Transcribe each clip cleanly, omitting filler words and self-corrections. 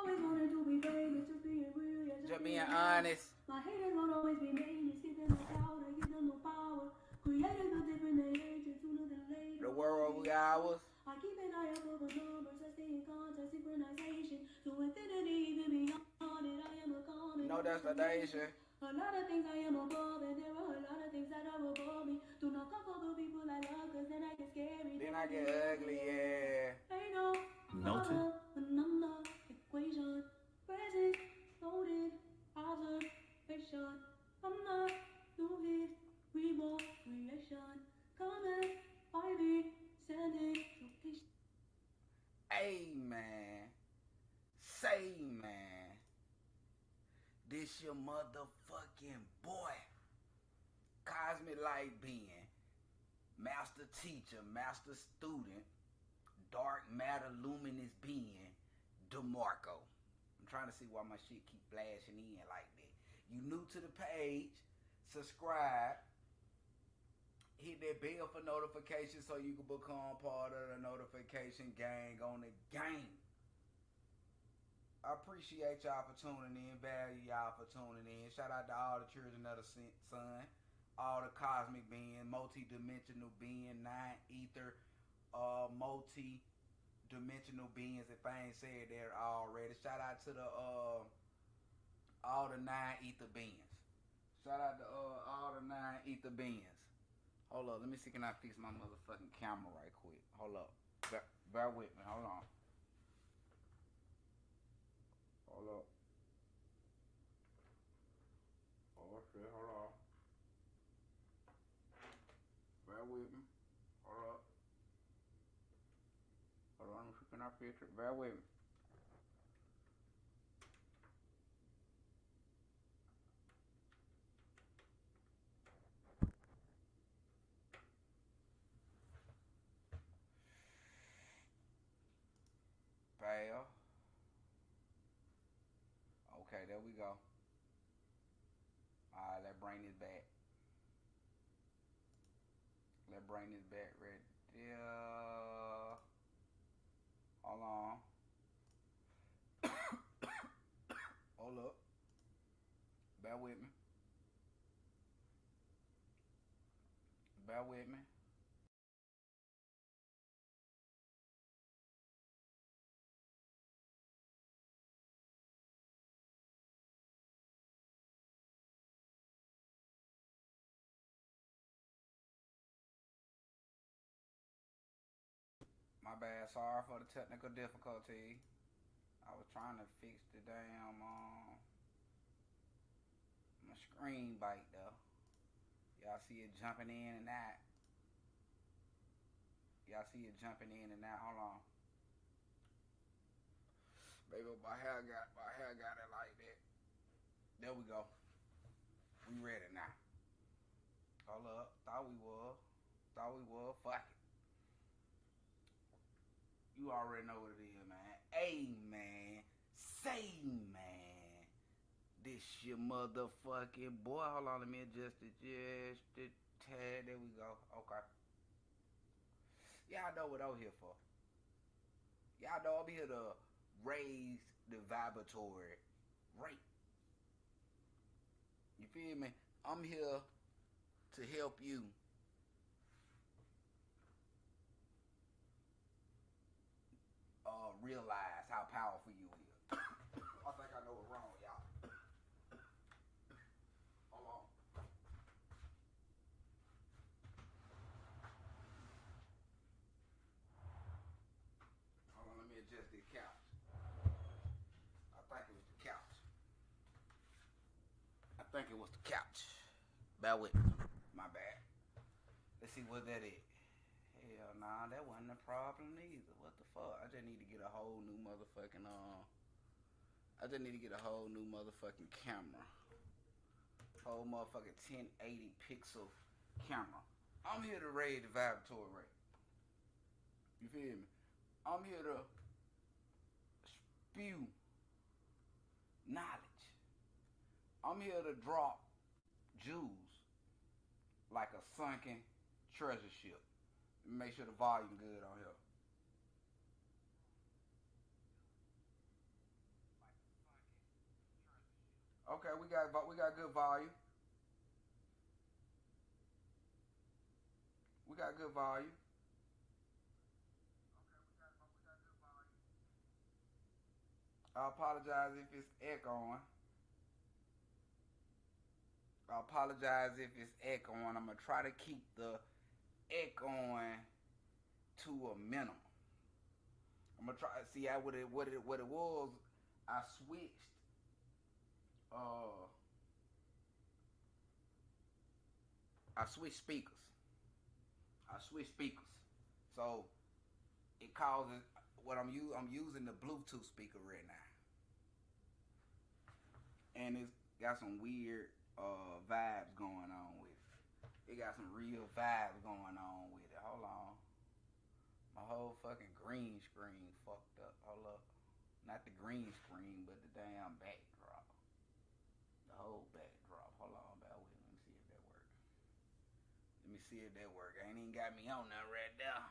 always wanted to be famous, just being real, yeah, just being honest. My haters won't always be nameless, give them no power, give them no power. Creators no different than agents, sooner than later. The world will be ours. I keep an eye out for the numbers, I stay in contact, synchronization. To infinity, even beyond it, I am a common. No destination. A lot of things I am above, and there are a lot of things that are above me. Do not come for the people I love, cause then I get scary. Then I get ugly, yeah. Ain't no number, equation, present, loaded, observation. I'm not losing, reborn, creation. Coming, Ivy, sending, location. Amen. Say, man. This your motherfucking boy. Cosmic light being. Master teacher, master student. Dark matter luminous being. DeMarco. I'm trying to see why my shit keep flashing in like that. You new to the page. Subscribe. Hit that bell for notifications so you can become part of the notification gang on the game. I appreciate y'all for tuning in. Value y'all for tuning in. Shout out to all the children of the sun. All the cosmic beings, multi-dimensional being, nine ether, multi-dimensional beings, if I ain't said that already. Shout out to the all the nine ether beings. Shout out to all the nine ether beings. Hold up, let me see, can I fix my motherfucking camera right quick? Hold up. Bear with me, hold on. Hold up. Oh shit, hold on. Bear with me. Hold up. Hold on, let me see, can I fix it? Bear with me. Fail. Okay, there we go. Alright, let's bring this back. Let's bring this back right there. Hold on. Hold up. Bear with me. Bear with me. My bad, sorry for the technical difficulty. I was trying to fix the damn my screen bite though. Y'all see it jumping in and out. Y'all see it jumping in and out. Hold on. Baby, my hair got it like that. There we go. We ready now. Hold up. Thought we was. Fuck it. You already know what it is, man. Hey, man. Say, man. This your motherfucking boy. Hold on, let me adjust it just a tad. There we go. Okay. Y'all know what I'm here for. Y'all know I'm here to raise the vibratory rate. You feel me? I'm here to help you realize how powerful you is. I think I know what's wrong, y'all. Hold on. Hold on, let me adjust this couch. I think it was the couch. Bear with me. My bad. Let's see what that is. Hell nah, that wasn't a problem either. What the fuck? I just need to get a whole new motherfucking camera. Whole motherfucking 1080 pixel camera. I'm here to raise the vibratory rate. You feel me? I'm here to spew knowledge. I'm here to drop jewels like a sunken treasure ship. Make sure the volume good on here. Okay, we got good volume. We got good volume. I apologize if it's echoing. I apologize if it's echoing. I'm gonna try to keep the echoing to a minimum. I'm gonna try. See, what it was. I switched. I switched speakers. So it causes what I'm using the Bluetooth speaker right now, and it's got some weird vibes going on with it. It got some real vibes going on with it. Hold on. My whole fucking green screen fucked up. Hold up. Not the green screen, but the damn backdrop. The whole backdrop. Hold on, bear with me. Let me see if that work. Ain't even got me on that right there.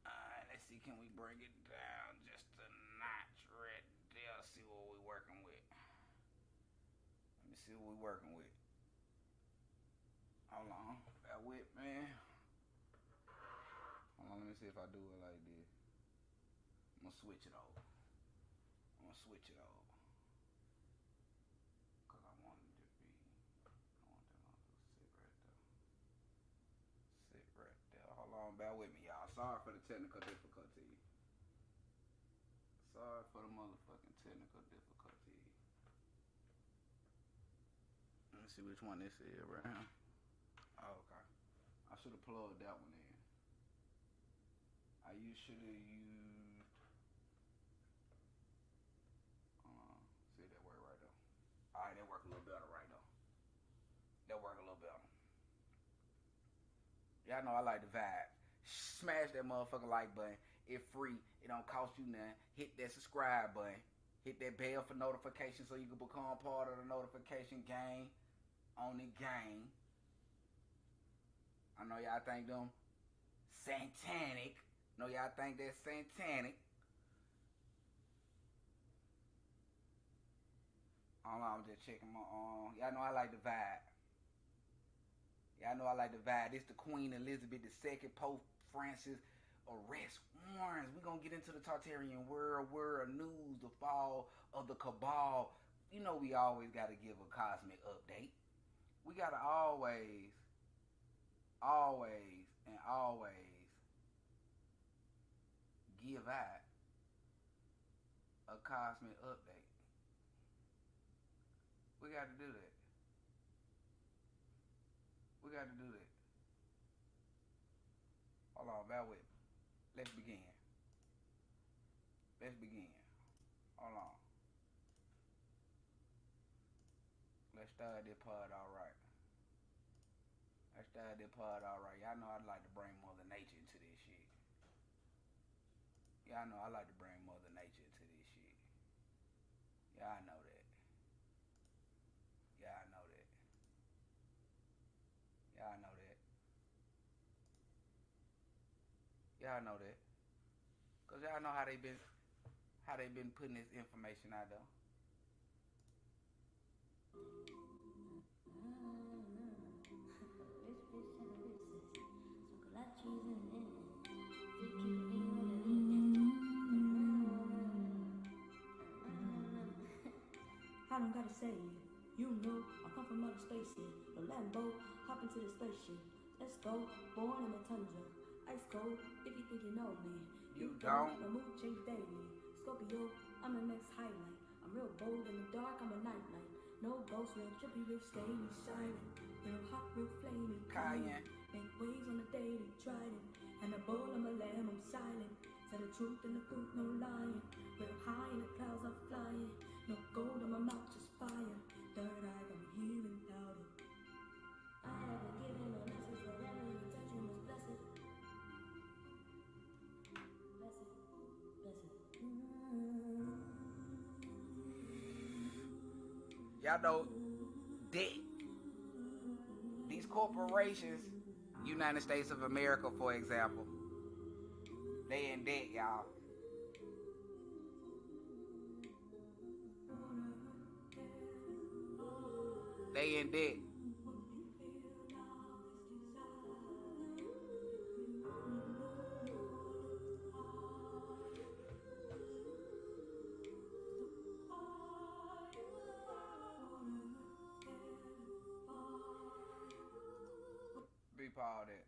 Alright, let's see. Can we bring it down just a notch right there? See what we working with. Let me see what we working with. Hold on. Bear with me. Hold on, let me see if I do it like this. I'm gonna switch it over. Cause I want it to be, I want them all to sit right there. Hold on, bear with me, y'all. Sorry for the technical difficulty. Sorry for the motherfucking technical difficulty. Let me see which one this is right here. Oh, okay. I should have plugged that one in. Should have used. See, that work right though. Alright, that work a little better right though. That work a little better. Y'all know I like the vibe. Smash that motherfucking like button. It's free. It don't cost you nothing. Hit that subscribe button. Hit that bell for notifications so you can become part of the notification gang on the game. I know y'all think them satanic. No, y'all think that's satanic. Hold on, I'm just checking my y'all know I like the vibe. This the Queen Elizabeth II, Pope Francis arrest warrants. We're gonna get into the Tartarian world news, the fall of the cabal. You know we always gotta give a cosmic update. We gotta always give out a cosmic update. We got to do that. Hold on, bear with me. Let's begin. Hold on. Let's start this pod all right. Y'all know I'd like to bring Mother Nature into this shit. Y'all know I like to bring Mother Nature into this shit. Y'all know that. Cause y'all know how they been putting this information out there. I don't gotta say it. You know, I come from outer space, yeah. No Lambo, hop into the spaceship. Let's go, born in the tundra. Ice cold, if you think you know me. You don't. My mood change daily. Scorpio, I'm the next highlight. I'm real bold in the dark, I'm a nightlight. No ghost, real trippy, real scaly, silent. Real hot, real flamey, Cayenne. Make waves on the daily, trident. And a bull, I'm a lamb, I'm silent. Tell the truth and the truth, no lying. Real high in the clouds, I'm flying. No gold on my mouth, just fire. Third eye, I'm hearing louder. I haven't given no message, whatever you touch, you must bless it. Bless it. Y'all know debt. These corporations, United States of America, for example, they in debt, y'all. They in debt. Be part of that.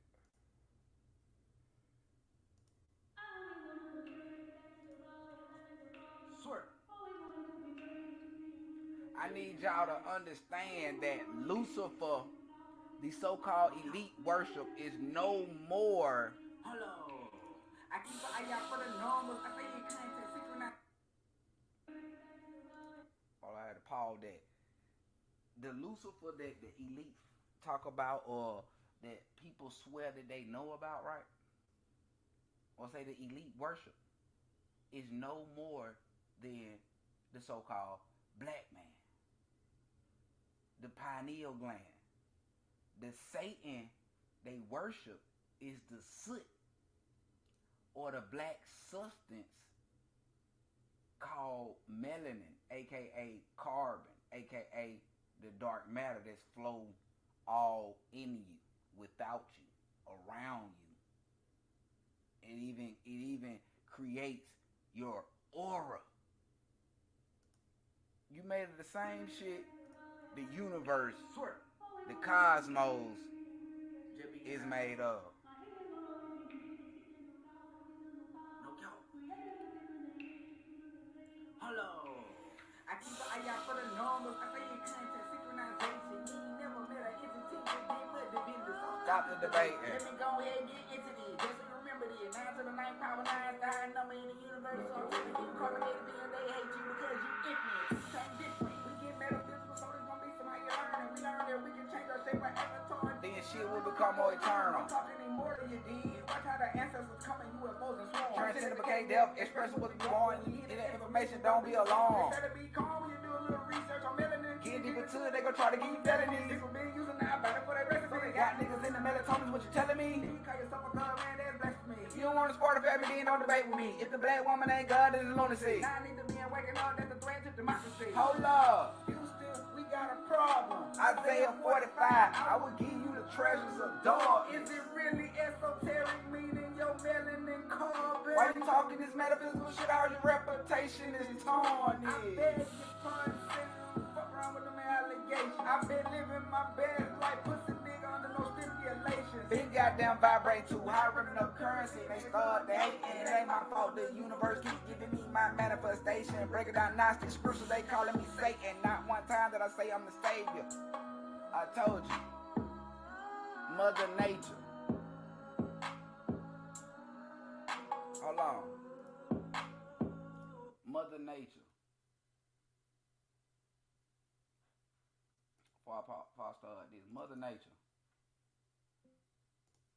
Swear. I need y'all to understand that Lucifer, the so-called elite worship, is no more. Hello. I keep an eye out for the numbers. I say you contact 619. Oh, I had to pause that. The Lucifer that the elite talk about, or that people swear that they know about, right? Or say the elite worship, is no more than the so-called black man, the pineal gland. The Satan they worship is the soot, or the black substance called melanin, aka carbon, aka the dark matter that's flow all in you, without you, around you. It even creates your aura. You made it the same shit the universe, the cosmos is made of. No cap. Hello. I keep an eye out for the numbers. I say you contact synchronization. You ain't never met an entity that did what the business. Stop the debate. Let me go ahead and get into this. Just so you remember this. 9 to the 9 power 9 is the high number in the universe. So I'm telling you, carbonated being they hate you because you ignorant. You something different. We get metaphysical, so there's gonna be somebody you learn. And we learn that we can change our shape our avatar. Then shit will become more eternal. I'm talking immortal, you did. Watch how the ancestors come and UFOs and swarm. Transcendent death, expression was born. You need that information, don't be alarmed. Better be calm when you do a little research on melanin. Get deeper to it, they gon' try to give you felonies. People been using that better for their recipe. They got niggas in the melatonin, what you telling me? You call yourself a god, man, that's blasphemy. If you don't want to support the family, then don't debate with me. If the black woman ain't God, then it's lunacy. Now I need to be waking up, that's a threat to democracy. Hold up. Houston, we got a problem. Isaiah 45, I will give you the treasures of darkness. Is it really esoteric, meaning your melanin carbon? Why you talking this metaphysical shit? How your reputation is I tarnished? beg your pardon, fuck around with them allegations. I've been living my best life, pussy nigga under no stipulations. Big goddamn vibrate too high, ripping up currency. They start to hate, and it ain't my fault. The universe keep giving me my manifestation. Breaking down Gnostic scriptures, they calling me Satan. Not one time that I say I'm the savior. I told you, Mother Nature. Hold on, Mother Nature. Before I start this, Mother Nature,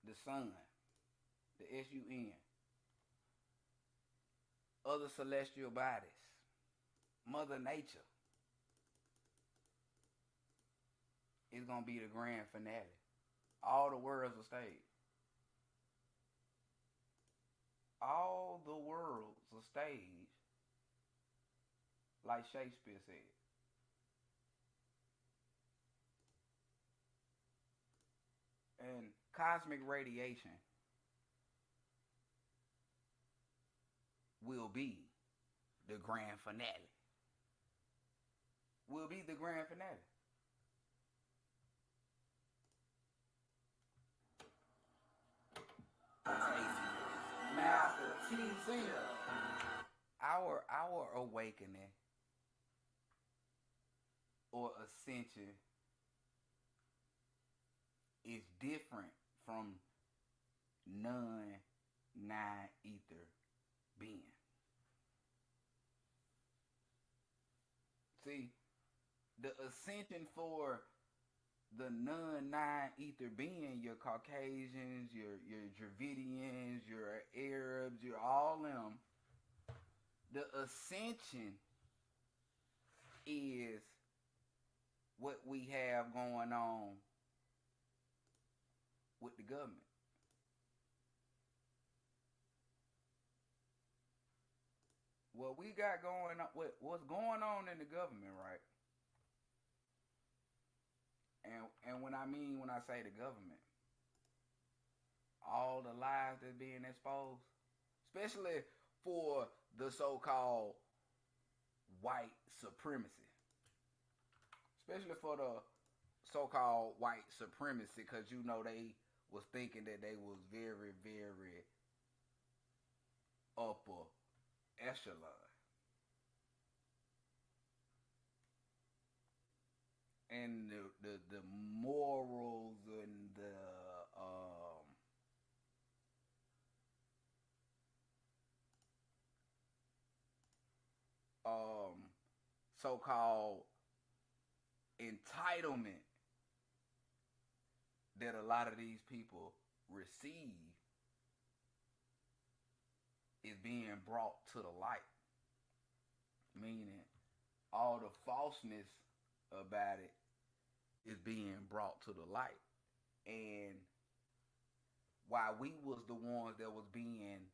the sun, the sun, other celestial bodies, Mother Nature is gonna be the grand finale. All the worlds are staged. All the worlds are staged, like Shakespeare said. And cosmic radiation will be the grand finale. Will be the grand finale. Master teacher. Our awakening or ascension is different from non-ether being. See, the ascension for the non-ether being, your Caucasians, your Dravidians, your Arabs, your all them, the ascension is what we have going on with the government. What we got going on, what's going on in the government, right, And when I say the government, all the lies that's being exposed, especially for the so-called white supremacy, especially for the so-called white supremacy, because you know they was thinking that they was very, very upper echelon. And the morals and the so-called entitlement that a lot of these people receive is being brought to the light. Meaning all the falseness about it is being brought to the light. And while we was the ones that was being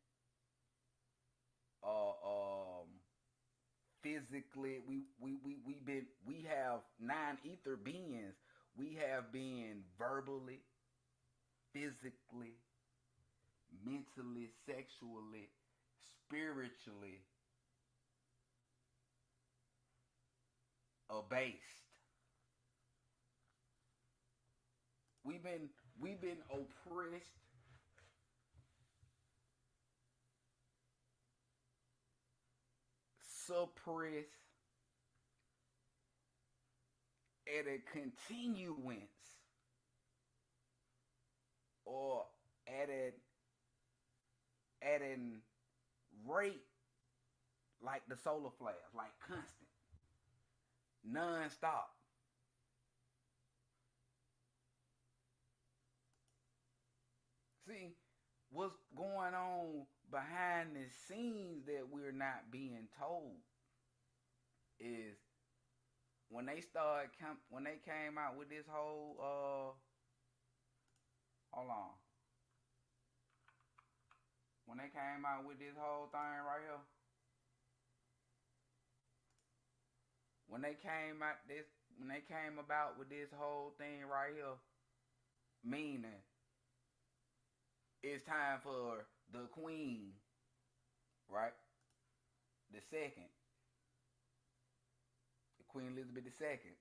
physically, we have non-ether beings. We have been verbally, physically, mentally, sexually, spiritually abased. We've been oppressed, suppressed at a continuance, or at an rate like the solar flares, like constant, non-stop. See, what's going on behind the scenes that we're not being told is when they came out with this whole hold on. When they came out with this whole thing right here. When they came about with this whole thing right here, meaning it's time for the Queen, right? The second. Queen Elizabeth II.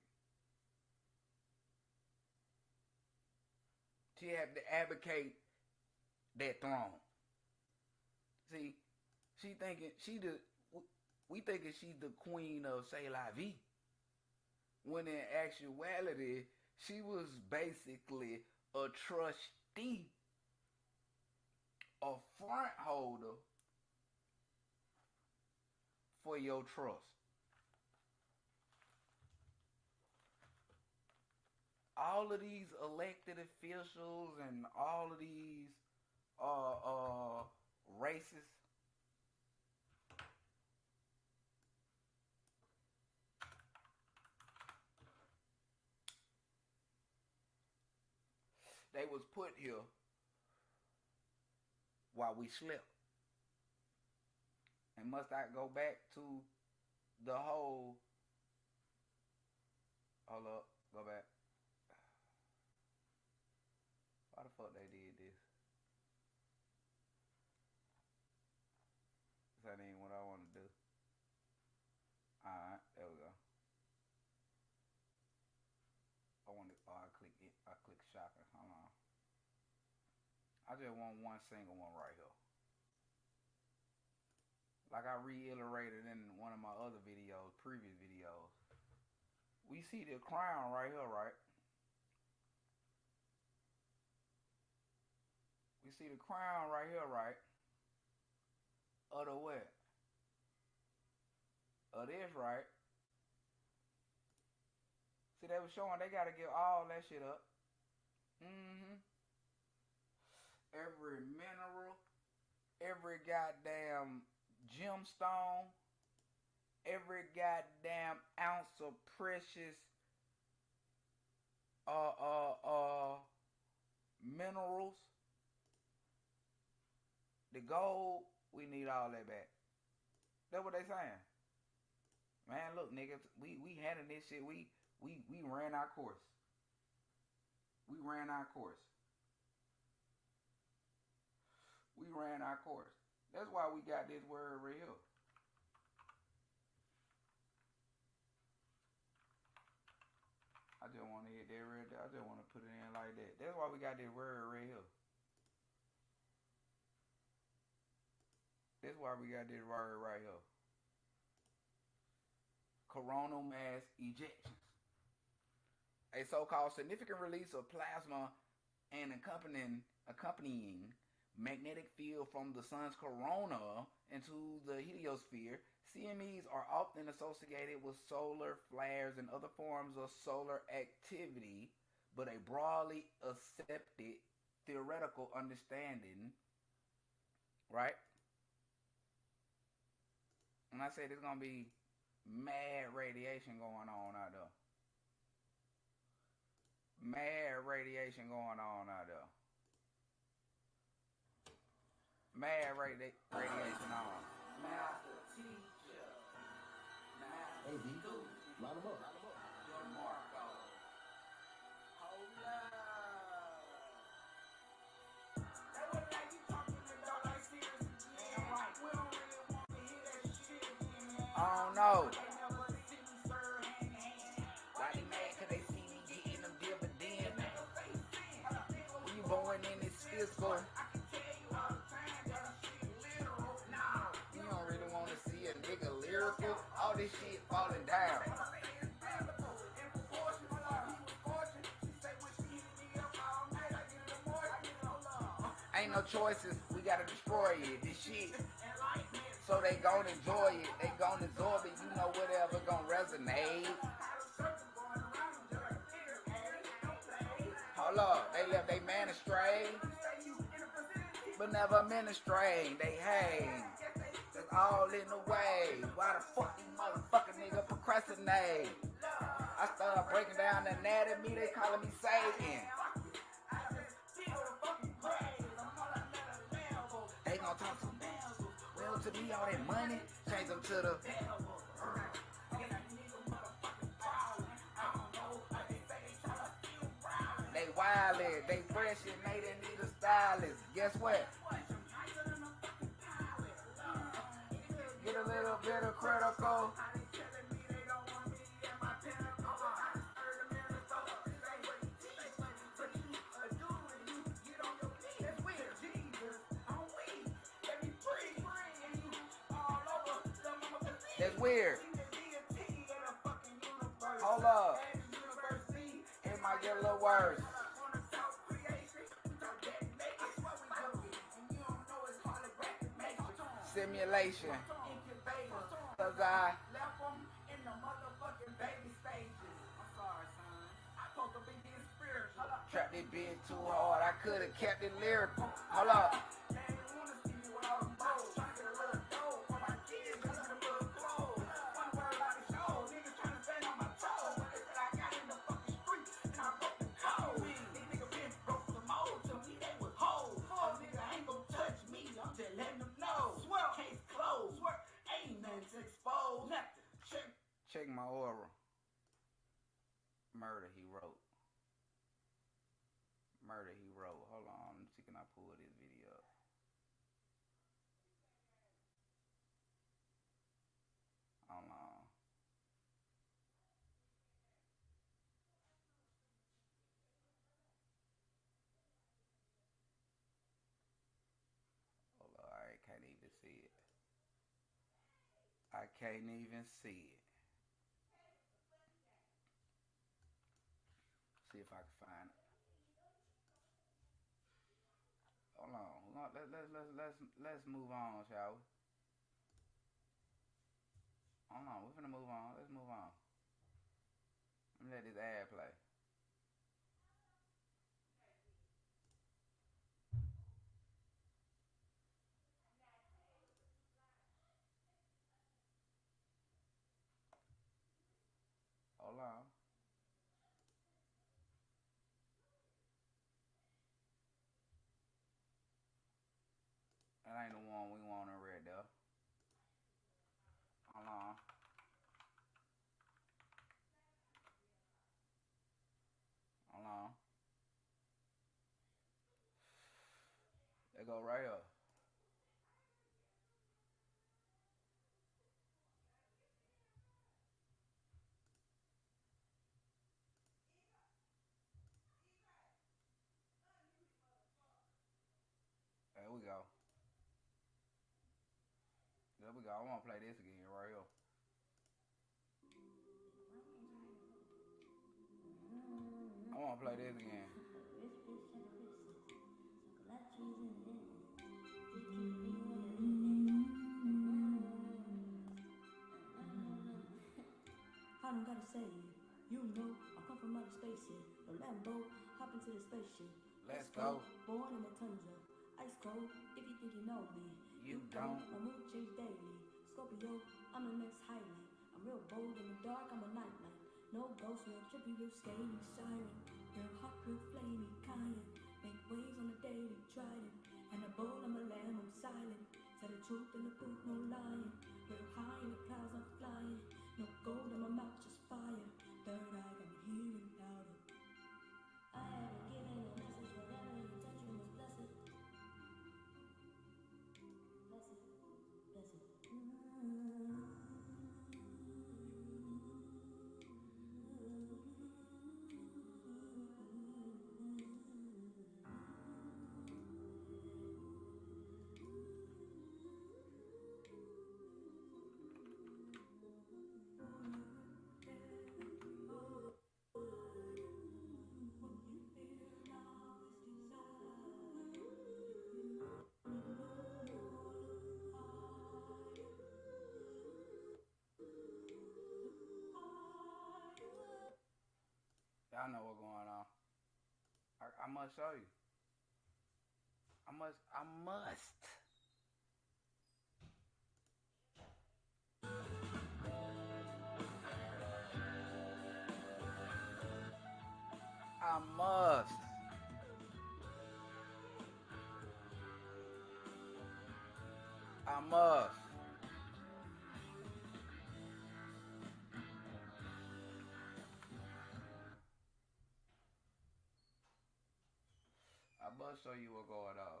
She had to advocate that throne. See, we thinking she's the queen of C'est La Vie, when in actuality she was basically a trustee, a front holder for your trust. All of these elected officials and all of these races, they was put here while we slept. And must I go back to the whole, hold up, go back. Why the fuck they did this? That ain't what I want to do. Alright, there we go. I click shopping. Hold on. I just want one single one right here. Like I reiterated in one of my other videos, previous videos. We see the crown right here, right? We see the crown right here, right? Of the what? Of this, right? See, they were showing they gotta give all that shit up. Every mineral, every goddamn gemstone, every goddamn ounce of precious minerals. The gold, we need all that back. That's what they saying. Man, look, niggas, we handling this shit. We ran our course. We ran our course. We ran our course. That's why we got this word right here. I just want to hit that right there. I just want to put it in like that. That's why we got this word right here. That's why we got this word right here. Coronal mass ejections. A so-called significant release of plasma and accompanying magnetic field from the sun's corona into the heliosphere. CMEs are often associated with solar flares and other forms of solar activity, but a broadly accepted theoretical understanding, right? And I said there's going to be mad radiation going on out there. Mad radiation going on out there. Mad radiation on. Master teacher. Master hey, D, line them up. Your Marco. Hold up. That was like you talking to them, though, like serious again. Right. We don't really want to hear that shit again, man. I don't know. They never see me stir hand in hand. Why they mad? Cause they see me getting them dividends. When you born in this fiscal, I can tell you all the time that shit literal. Nah. you don't really want to see a nigga lyrical. All this shit falling down. Ain't no choices, we gotta destroy it, this shit. So they gon' enjoy it, they gon' absorb it, you know whatever gon' resonate. Hold up, they left they man astray, but never men astray, they hang. It's all in the way, why the fuck these motherfucking nigga procrastinate? I started breaking down the anatomy, they calling me Satan. They gon' talk some well to me, all that money, change them to the they wildin', they fresh and they didn't need a stylist. Guess what? Get a little bit of critical. That's weird. Hold up. It might get a little worse. Simulation. Cause I left them in the motherfucking baby stages. I'm sorry, son. I supposed to be getting spiritual. trapped it bit too hard. I could have kept it lyrical. Hold up. Check my aura. Murder, he wrote. Murder, he wrote. Hold on. Let me see, can I pull this video up? Hold on. Hold on. I can't even see it. I can't even see it. See if I can find it. Hold on. Let's move on, shall we? Hold on, we're finna move on. Let's move on. Let me let this ad play. Hold on. That ain't the one we want in red though. Hold on. go right here. There we go. There we go. I want to play this again right here. I want to play this again. I don't gotta say it. You know, I come from outer space, yeah. No Lambo, hop into the spaceship. Let's go. Born in the tundra, ice cold. If you think you know me, You don't. My mood change daily. Scorpio, I'm the next highlight. I'm real bold in the dark, I'm a nightlight. No ghost, real trippy, real scaly, siren. Real hot, real flamey, kind. Make waves on the daily, trident. And a bowl, I'm a lamb, I'm silent. Tell the truth in the booth, no lying. Real high in the clouds, I'm flying. No gold in my mouth, just fire. Third eye, I'm hearing louder. I haven't given a message, whatever you touch, you must bless it. Bless it, bless it. Y'all know what's going on. I must show you. I must. I must show you what's going on.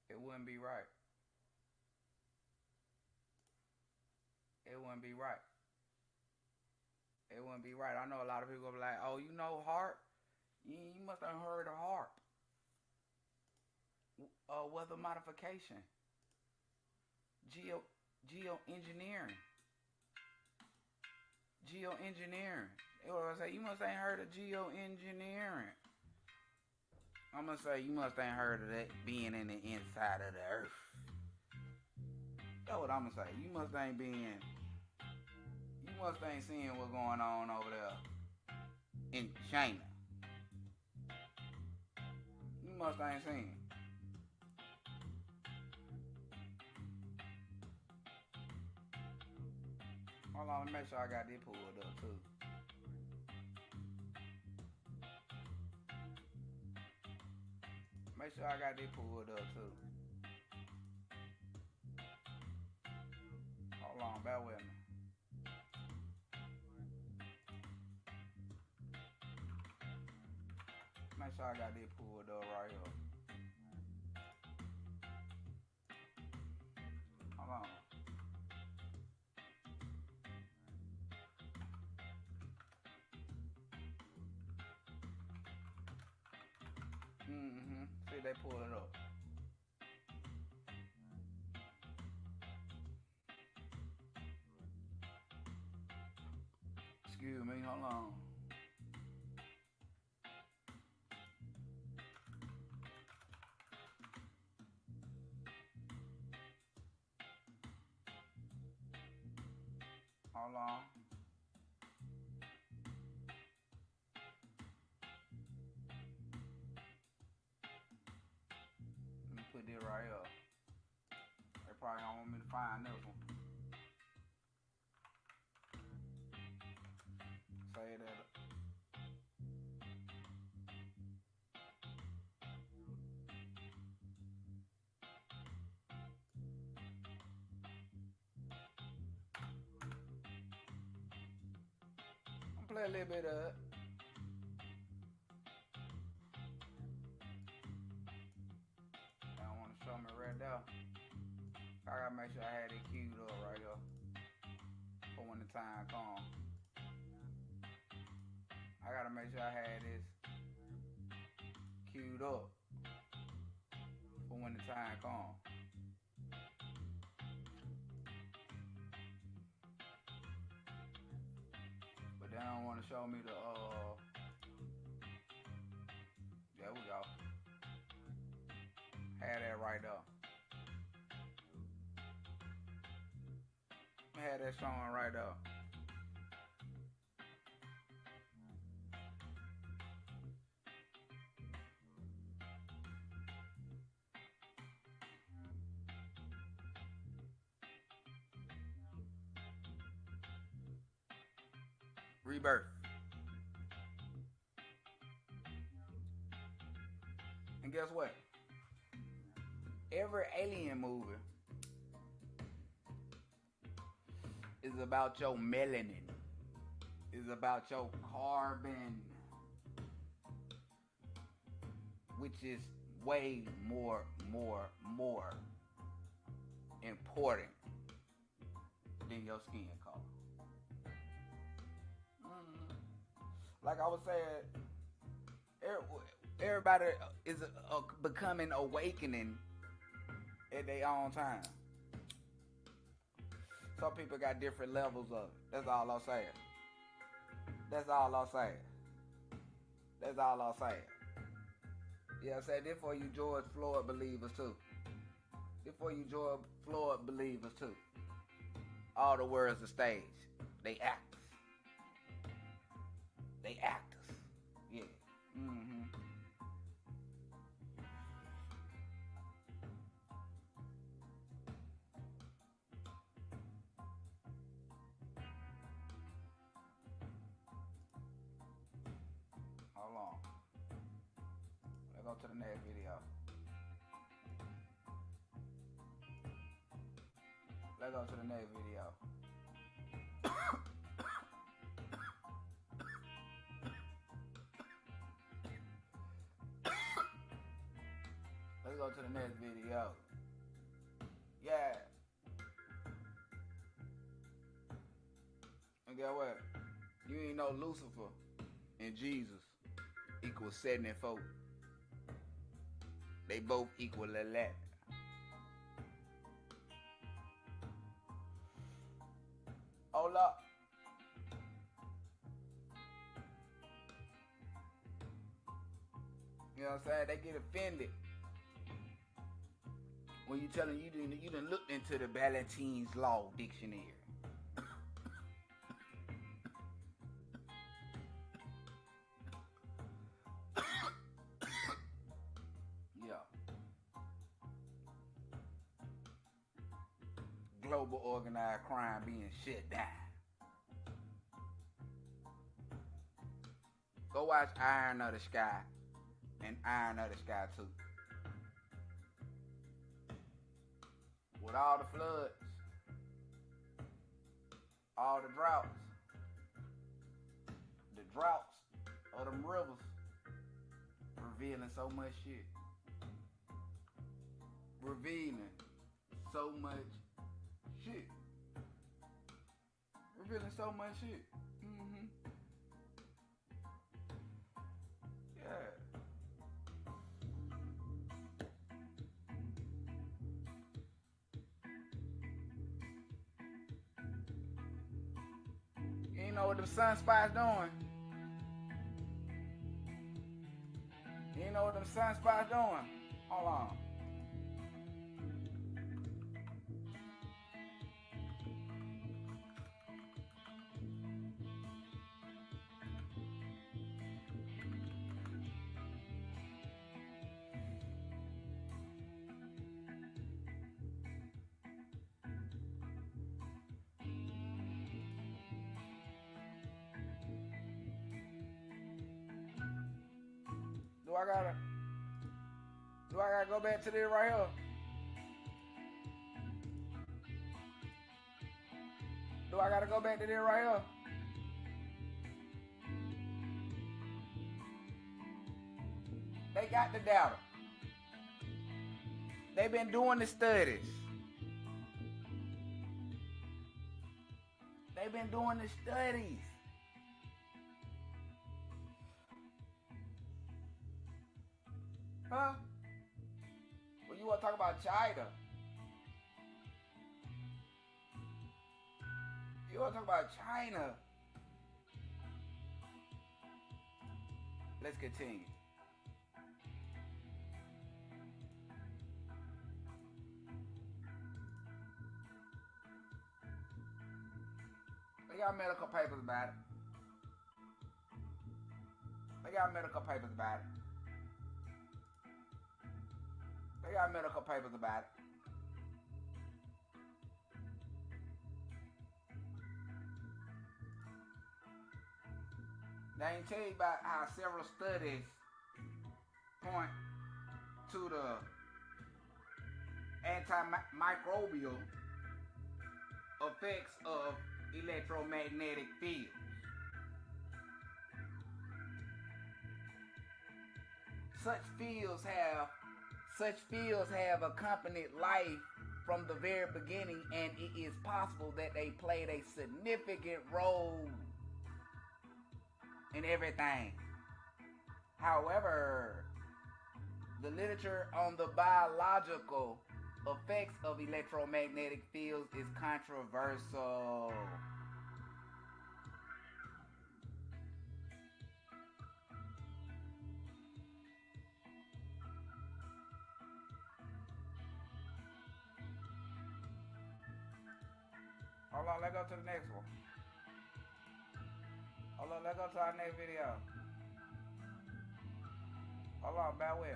It wouldn't be right. It wouldn't be right. It wouldn't be right. I know a lot of people will be like, oh, you know harp? You must have heard of harp. Weather modification. Geoengineering. Geoengineering. You must ain't heard of geoengineering. I'm gonna say you must ain't heard of that being in the inside of the earth. That's what I'm gonna say. You must ain't seeing what's going on over there in China. You must ain't seen. Hold on, let me make sure I got this pulled up too. Make sure I got this pulled up too. Hold on, bear with me. Make sure I got this pulled up right here. Hold on. See, they pull it up. Excuse me, hold on. Hold on. Let me put this right up. They probably don't want me to find this one. Say that. Play a little bit of it. make sure I had it queued up right here for when the time comes. I gotta make sure I had this queued up for when the time comes. But they don't want to show me the there we go. Had that right there. Had that showing right there. Rebirth. And guess what? Every alien movie is about your melanin. Is about your carbon, which is way more important than your skin color. Like I was saying, everybody is becoming awakening at their own time. Some people got different levels of it. That's all I'm saying. That's all I'm saying. That's all I'm saying. Yeah, I'm saying this for you George Floyd believers too. This for you George Floyd believers too. All the words are staged. They actors. They actors. Yeah. Mm-hmm. Hold on. Let's go to the next video. Let's go to the next video. Let's go to the next video. Yeah. And guess what? You ain't know Lucifer and Jesus equals 74. They both equal 11. Hold up. You know what I'm saying? They get offended when you tell them you done looked into the Ballantines Law Dictionary. Yeah. Global organized crime being shut down. Go watch Iron of the Sky and Iron of the Sky 2. With all the floods, all the droughts of them rivers revealing so much shit. Revealing so much shit. Revealing so much shit. Mm-hmm. Yeah. You know what them sunspots doing? You know what them sunspots doing? Hold on. Do I gotta go back to this right here? Do I gotta go back to this right here? They got the data. They've been doing the studies. They've been doing the studies. Huh? Well, you want to talk about China? You want to talk about China? Let's continue. They got medical papers about it. They got medical papers about it. They got medical papers about it. They ain't tell you about how several studies point to the antimicrobial effects of electromagnetic fields. Such fields have accompanied life from the very beginning, and it is possible that they played a significant role in everything. However, the literature on the biological effects of electromagnetic fields is controversial. Hold on, let's go to the next one. Hold on, let's go to our next video. Hold on, bear with me.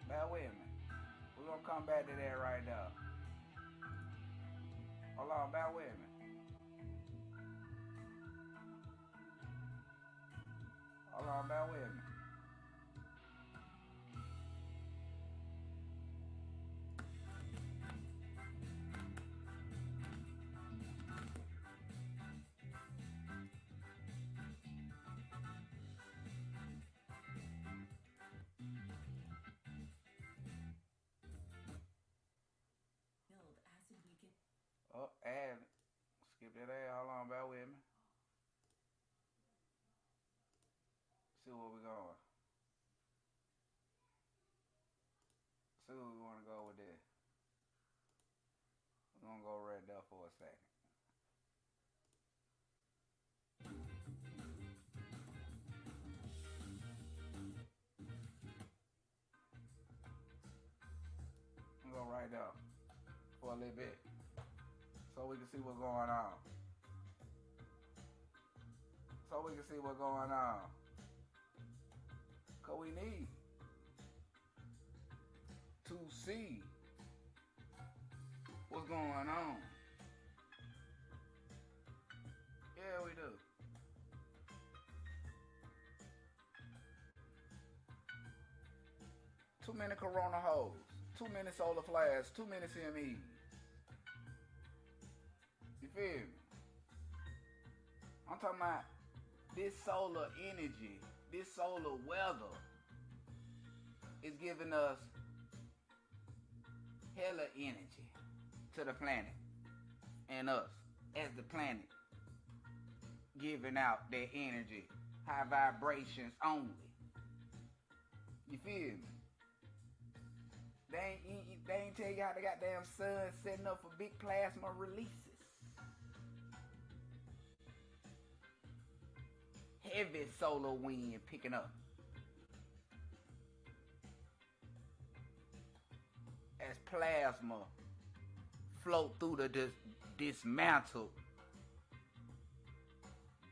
Bear with me. We're gonna come back to that right now. Hold on, bear with me. Hold on, bear with me. Oh, and skip that ad. Hold on, bear with me. See where we're going. See where we want to go with this. We're going to go right there for a second. I'm going to go right there for a little bit, so we can see what's going on. So we can see what's going on. Cause we need to see what's going on. Yeah, we do. Too many Corona hoes, too many solar flares, too many CMEs. You feel me? I'm talking about this solar energy, this solar weather is giving us hella energy to the planet and us as the planet giving out their energy, high vibrations only. You feel me? They ain't tell you how the goddamn sun setting up for big plasma releases. Heavy solar wind picking up as plasma float through the dismantled,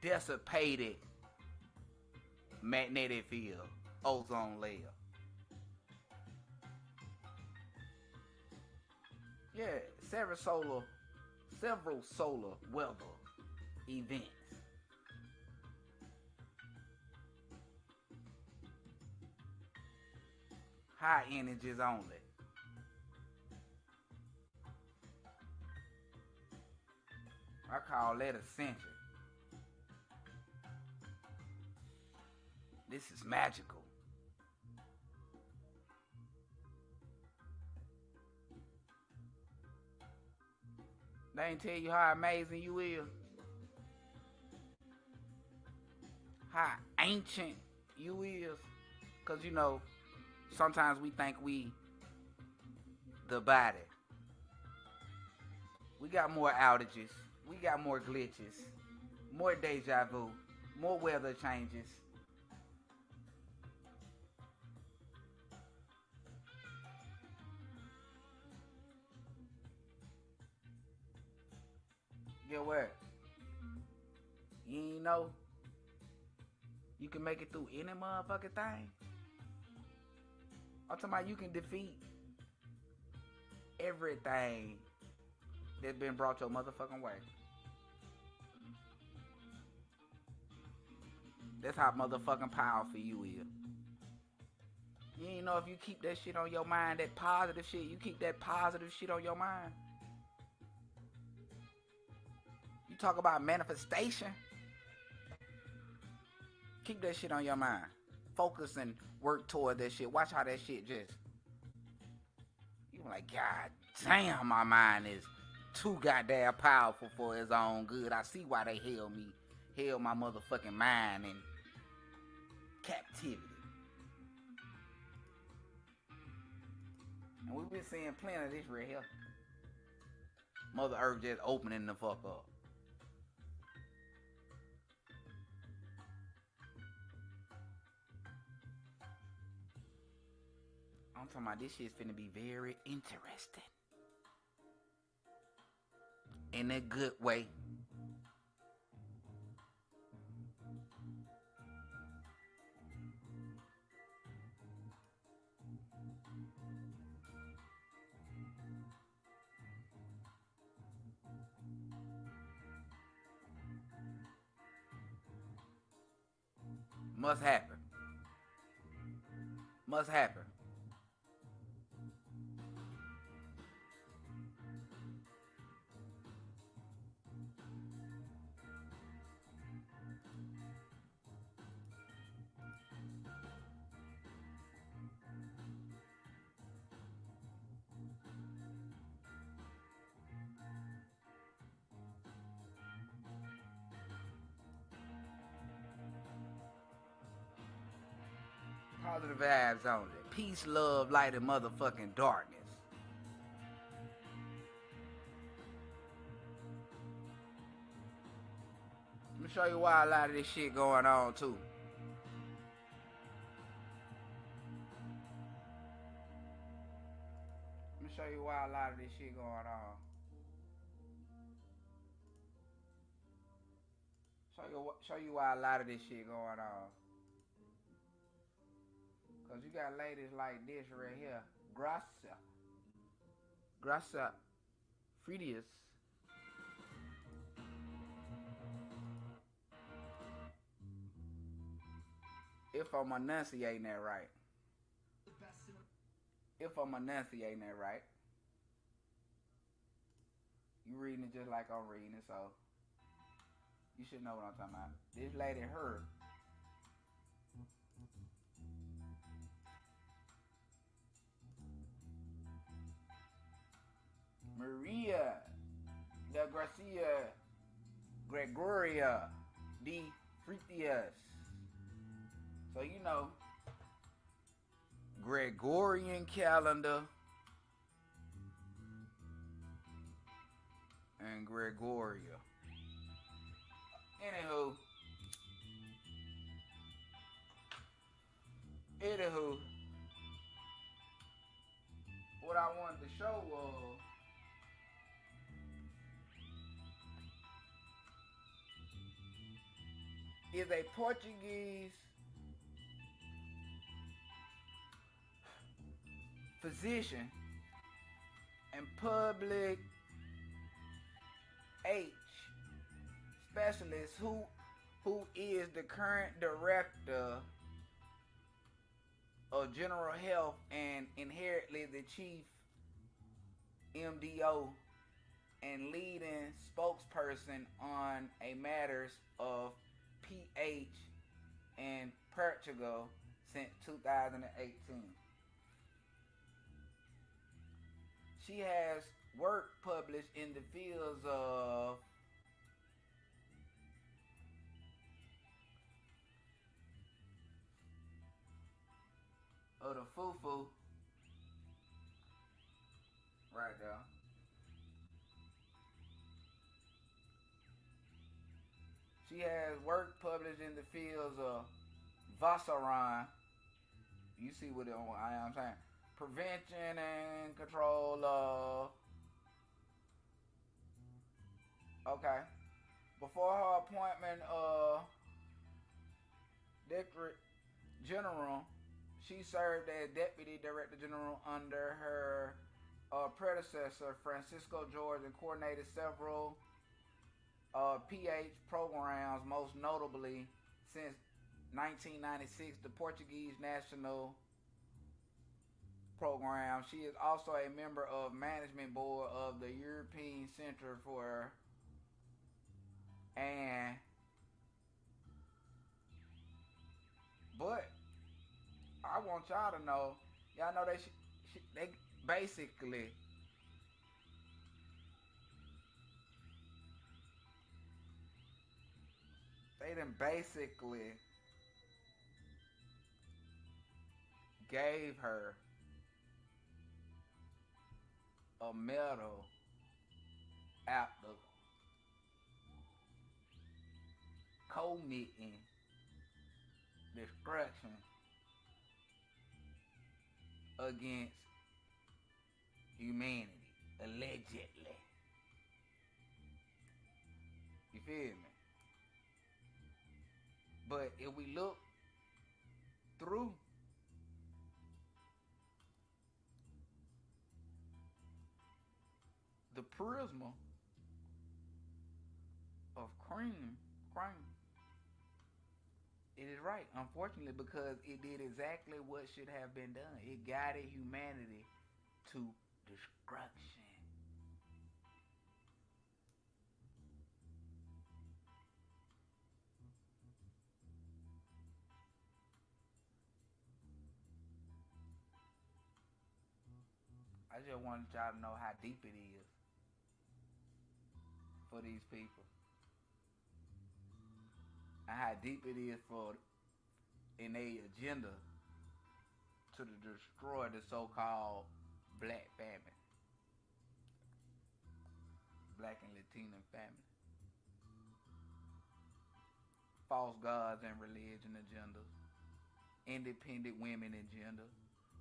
dissipated magnetic field, ozone layer. Yeah, several solar weather events. High energies only. I call that ascension. This is magical. They ain't tell you how amazing you is. How ancient you is. Because, you know, sometimes we think we the body. We got more outages. We got more glitches. More deja vu. More weather changes. Get what? You ain't know you can make it through any motherfucking thing. I'm talking about you can defeat everything that's been brought your motherfucking way. That's how motherfucking powerful you is. You ain't know if you keep that shit on your mind, that positive shit, you keep that positive shit on your mind. You talk about manifestation. Keep that shit on your mind. Focus and work toward that shit. Watch how that shit just... You like, God damn, my mind is too goddamn powerful for its own good. I see why they held my motherfucking mind in captivity. And we've been seeing plenty of this right here. Mother Earth just opening the fuck up. I'm talking about this shit's finna be very interesting. In a good way. Must happen. Must happen. Positive vibes only. Peace, love, light, and motherfucking darkness. Let me show you why a lot of this shit going on too. Let me show you why a lot of this shit going on. Show you why a lot of this shit going on. Cause you got ladies like this right here. Grasa Fridius. If I'm enunciating that right. If I'm enunciating that right. You reading it just like I'm reading it, so you should know what I'm talking about. This lady, her. Maria de Gracia Gregoria de Fritius. So you know, Gregorian calendar and Gregoria. Anywho, what I wanted to show was is a Portuguese physician and public H specialist who is the current director of General Health and inherently the chief MDO and leading spokesperson on a matters of pH in Portugal since 2018. She has work published in the fields of the foo-foo. Right there. She has work published in the fields of Vasaran. You see what I am saying? Prevention and control of. Okay. Before her appointment Director General, she served as Deputy Director General under her predecessor, Francisco George, and coordinated several PH programs, most notably since 1996, the Portuguese National Program. She is also a member of Management Board of the European Center for but I want y'all to know, y'all know they basically gave her a medal after committing destruction against humanity, allegedly. You feel me? But if we look through the prism of crime, it is right, unfortunately, because it did exactly what should have been done. It guided humanity to destruction. I just wanted y'all to know how deep it is for these people. And how deep it is in their agenda to destroy the so-called black family. Black and Latino family. False gods and religion agendas. Independent women agenda.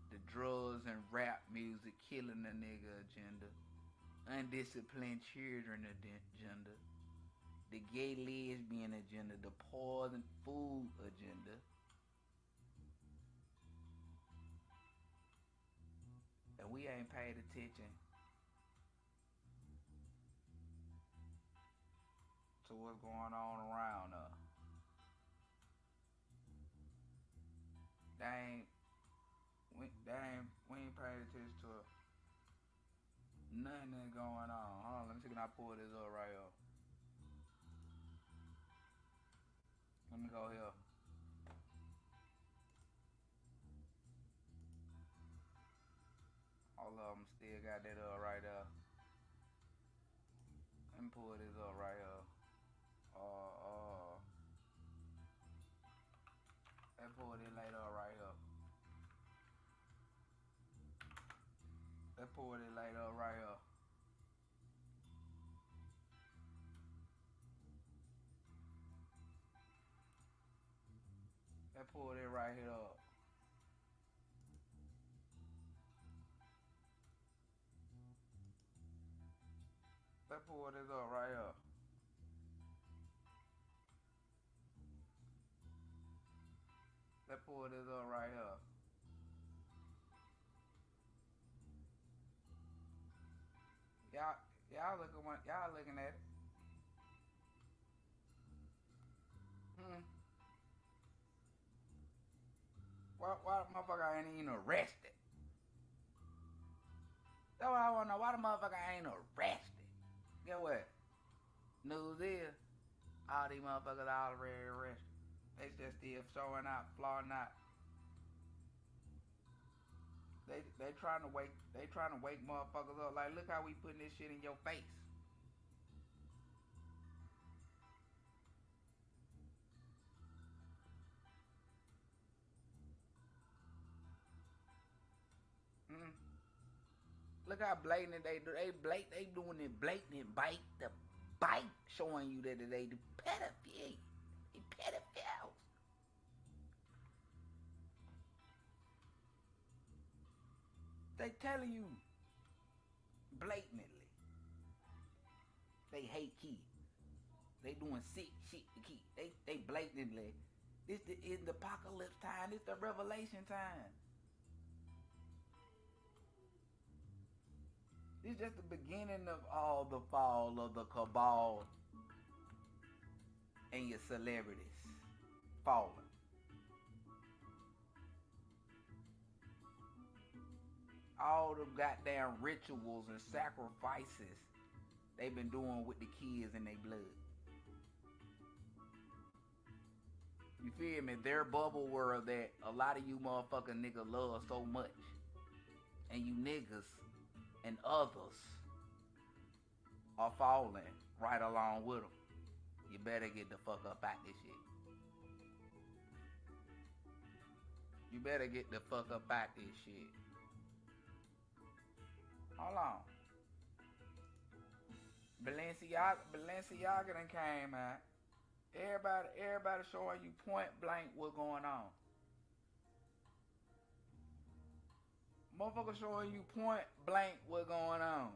The drugs and rap music killing the nigga agenda. Undisciplined children agenda. The gay lesbian agenda. The poison food agenda. And we ain't paid attention to what's going on around us. We ain't paid attention to nothing that's going on. Hold on, let me see, can I pull this up right here? Let me go here. All of them still got that up right there. Let me pull this up right here. Let's pull this later right here. Let's pull this later right here. Let's pull it right here up. Let's pull this up right here. Let's pull this up right here. Y'all looking at it. Why the motherfucker ain't even arrested? That's what I wanna know. Why the motherfucker ain't arrested? Get what? News is all these motherfuckers already arrested. They just still showing out, flaunting out. They trying to wake motherfuckers up. Like, look how we putting this shit in your face. Mm. Look how blatant they do. They doing it blatant bite the bite, showing you that they do pedophilia. They pedophiles. They telling you blatantly. They hate kids. They doing sick shit to kids. They blatantly. This is the apocalypse time. This the revelation time. This is just the beginning of all the fall of the cabal and your celebrities falling. All the goddamn rituals and sacrifices they've been doing with the kids in their blood. You feel me? Their bubble world that a lot of you motherfucking niggas love so much. And you niggas and others are falling right along with them. You better get the fuck up out this shit. You better get the fuck up out this shit. Hold on. Balenciaga done came out. Everybody showing you point blank what's going on. Motherfucker showing you point blank what's going on.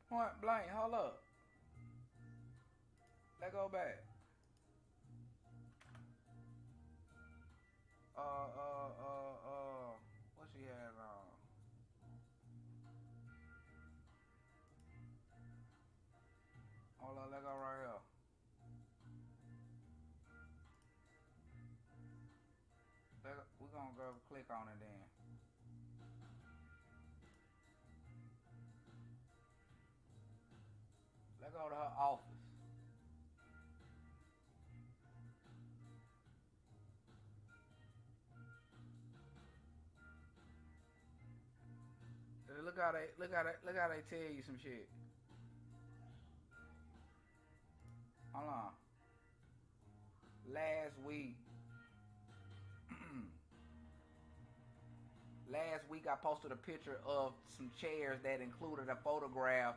Point blank, hold up. Let's go back. What she has on? Hold on, let's go right here. We're gonna go click on it then. Let's go to her office. Look how they tell you some shit. Hold on. Last week I posted a picture of some chairs that included a photograph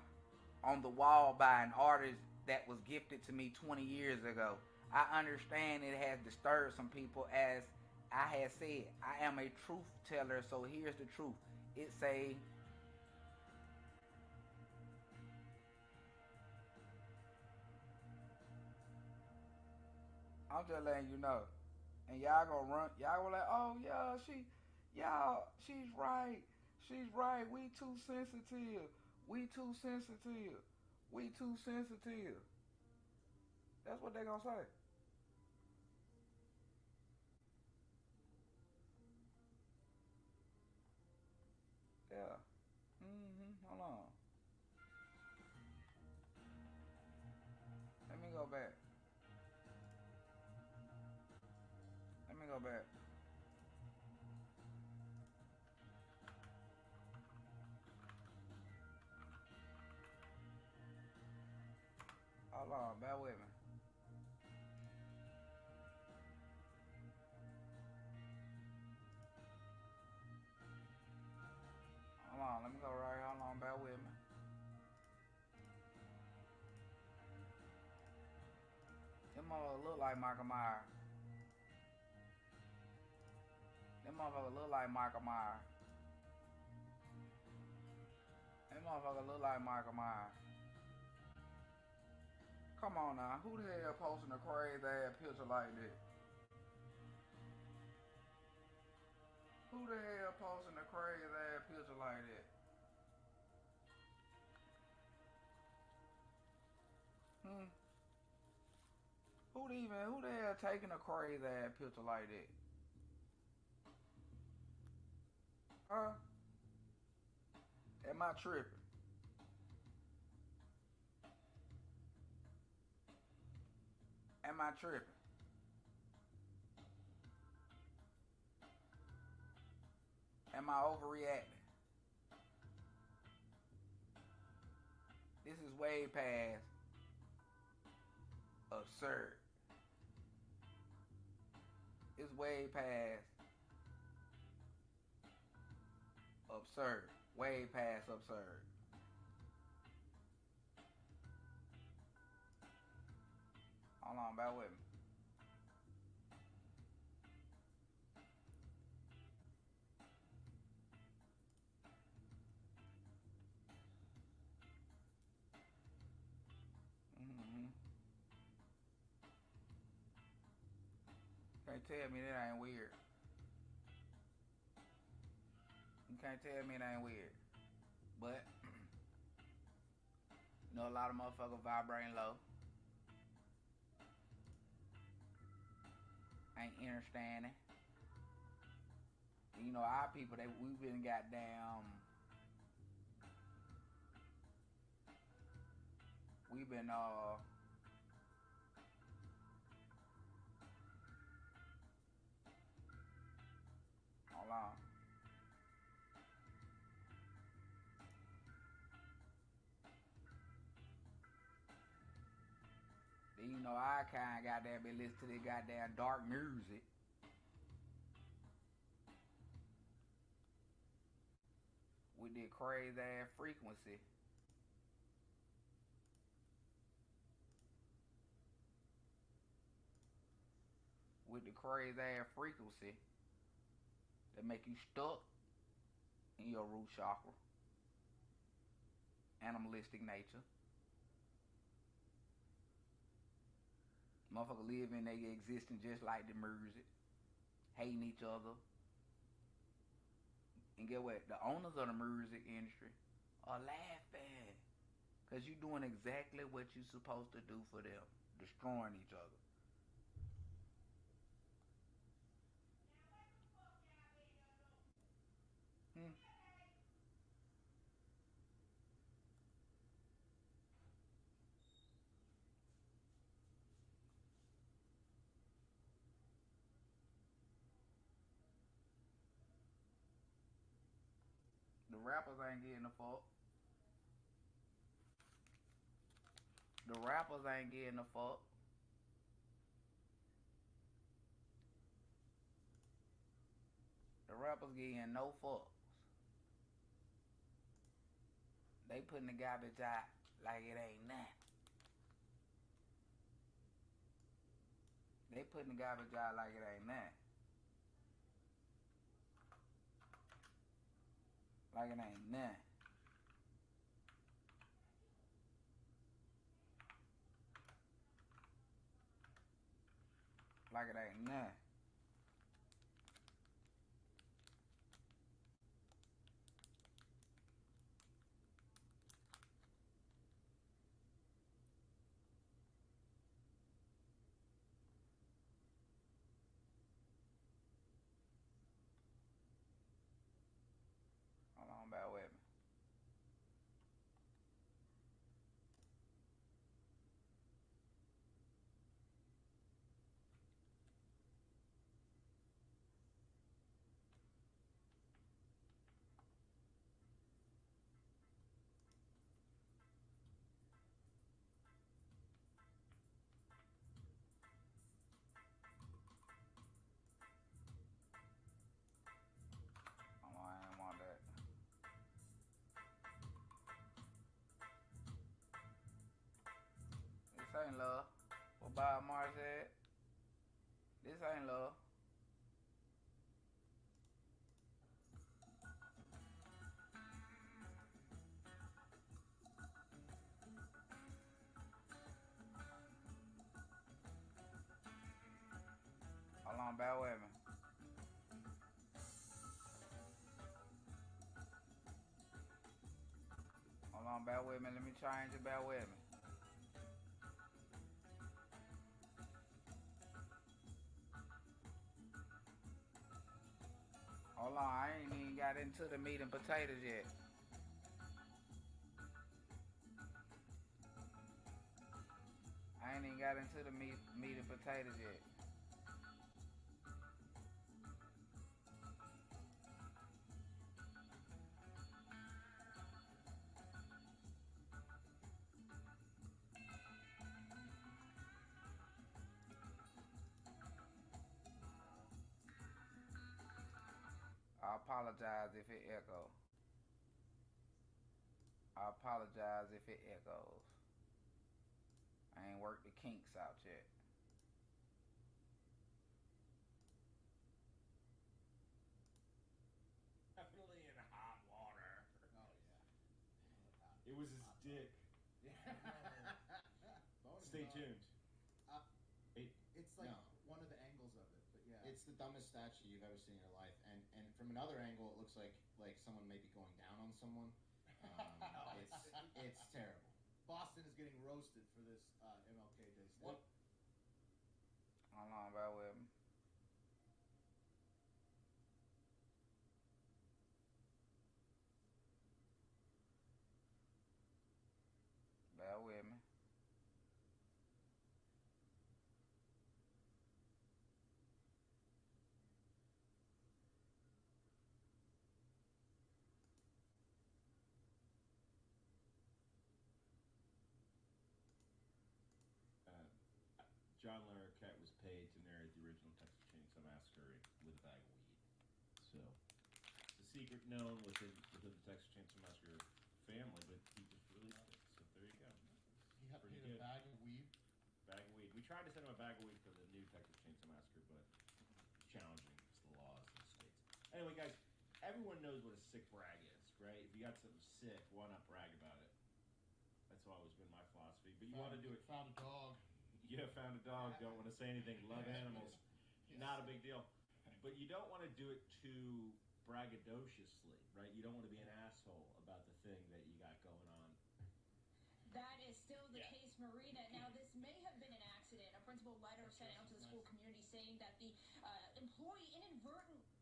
on the wall by an artist that was gifted to me 20 years ago. I understand it has disturbed some people. As I had said, I am a truth teller, so here's the truth. It's a I'm just letting you know. And y'all gonna run, y'all were like, oh yeah, she's right. She's right. We too sensitive. We too sensitive. We too sensitive. That's what they gonna say. Yeah. Hold on. Let me go back. Let me go back. Hold on, bear with me. Hold on, let me go right here. Hold on, bear with me. Them motherfuckers look like Michael Myers. Them motherfuckers look like Michael Myers. Them motherfuckers look like Michael Myers. Come on now, who the hell posting a crazy ass picture like this? Who the hell posting a crazy ass picture like that? Who the hell taking a crazy ass picture like that? Huh? Am I tripping? Am I tripping? Am I overreacting? This is way past absurd. It's way past absurd. Way past absurd. Hold on, bear with me. Can't tell me that ain't weird. You can't tell me it ain't weird. But you know, a lot of motherfuckers vibrating low. Ain't understanding. You know, our people, we've been goddamn. We've been hold on. Then you know our kind goddamn been listening to this goddamn dark music. With this crazy ass frequency. With the crazy ass frequency that make you stuck in your root chakra. Animalistic nature. Motherfuckers live in their existence just like the music. Hating each other. And get what? The owners of the music industry are laughing. Because you doing exactly what you're supposed to do for them. Destroying each other. The rappers ain't getting the fuck. The rappers ain't getting the fuck. The rappers getting no fucks. They putting the garbage out like it ain't nothing. They putting the garbage out like it ain't nothing. Like it ain't nothing. Like it ain't nothing. Hold on, bear with me. Hold on, I ain't want that. This ain't love. What Bob Marley said? This ain't love. Hold on, bear with me. Hold on, bear with me. Let me change it, bear with me. Hold on, I ain't even got into the meat and potatoes yet. I ain't even got into the meat and potatoes yet. apologize if it echoes. I apologize if it echoes. I ain't worked the kinks out yet. Definitely in hot water. Oh yeah. It was his dick. Stay tuned. It's like one of the angles of it, but yeah. It's the dumbest statue you've ever seen in your life, and from another angle, it looks like someone may be going down on someone. It's terrible. Boston is getting roasted for this MLK Day. What? Hold on, bear with me. Bear with me. John Larroquette was paid to narrate the original Texas Chainsaw Massacre with a bag of weed. So, it's a secret known within the Texas Chainsaw Massacre family, but he just released it. So there you go. He had paid a bag of weed? Bag of weed. We tried to send him a bag of weed for the new Texas Chainsaw Massacre, but it's challenging. It's the laws in the states. Anyway, guys, everyone knows what a sick brag is, right? If you got something sick, why not brag about it? That's always been my philosophy. But you want to do it. Found a dog. Yeah, found a dog. Don't want to say anything. Love animals. Yes. Not a big deal. But you don't want to do it too braggadociously, right? You don't want to be an asshole about the thing that you got going on. That is still the case, Marina. Now, this may have been an accident. A principal letter sent out to the school community saying that the employee inadvertently...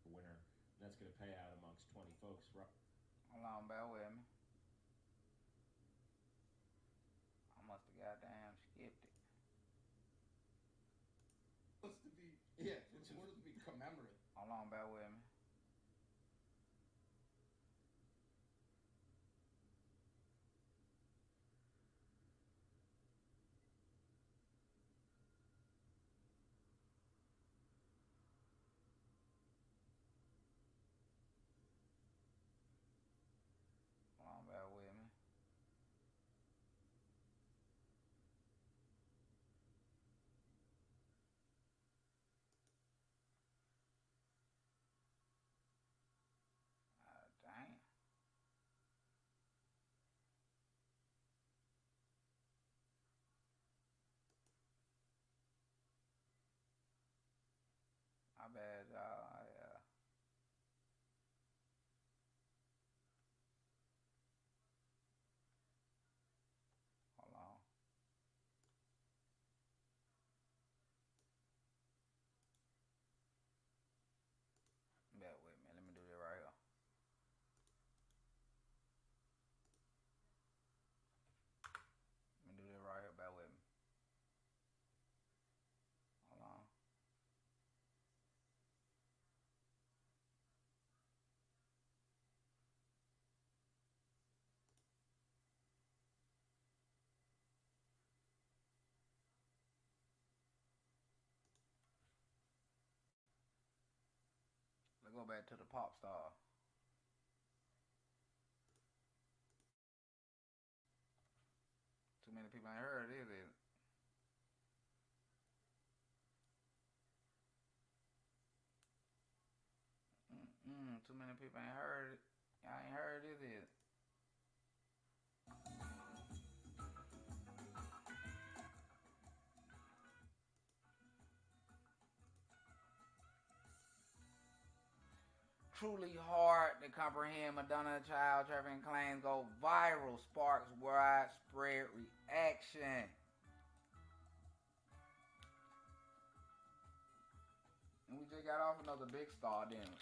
The winner. That's going to pay out amongst 20 folks. Hold on, bear with me. I must have goddamn skipped it. Supposed to be, yeah, it's supposed to be commemorative. Hold on, bear with me. Hold on, bear with me. Damn. My bad, y'all. Hold on. Bear with me. Let me do this right here. Let me do this right here. Bear with me. Hold on. Let's go back to the pop star. Too many people ain't heard it, is it? Too many people ain't heard it. Y'all ain't heard it, is it? Truly hard to comprehend. Madonna child trafficking claims go viral, sparks widespread reaction. And we just got off another big star, didn't we?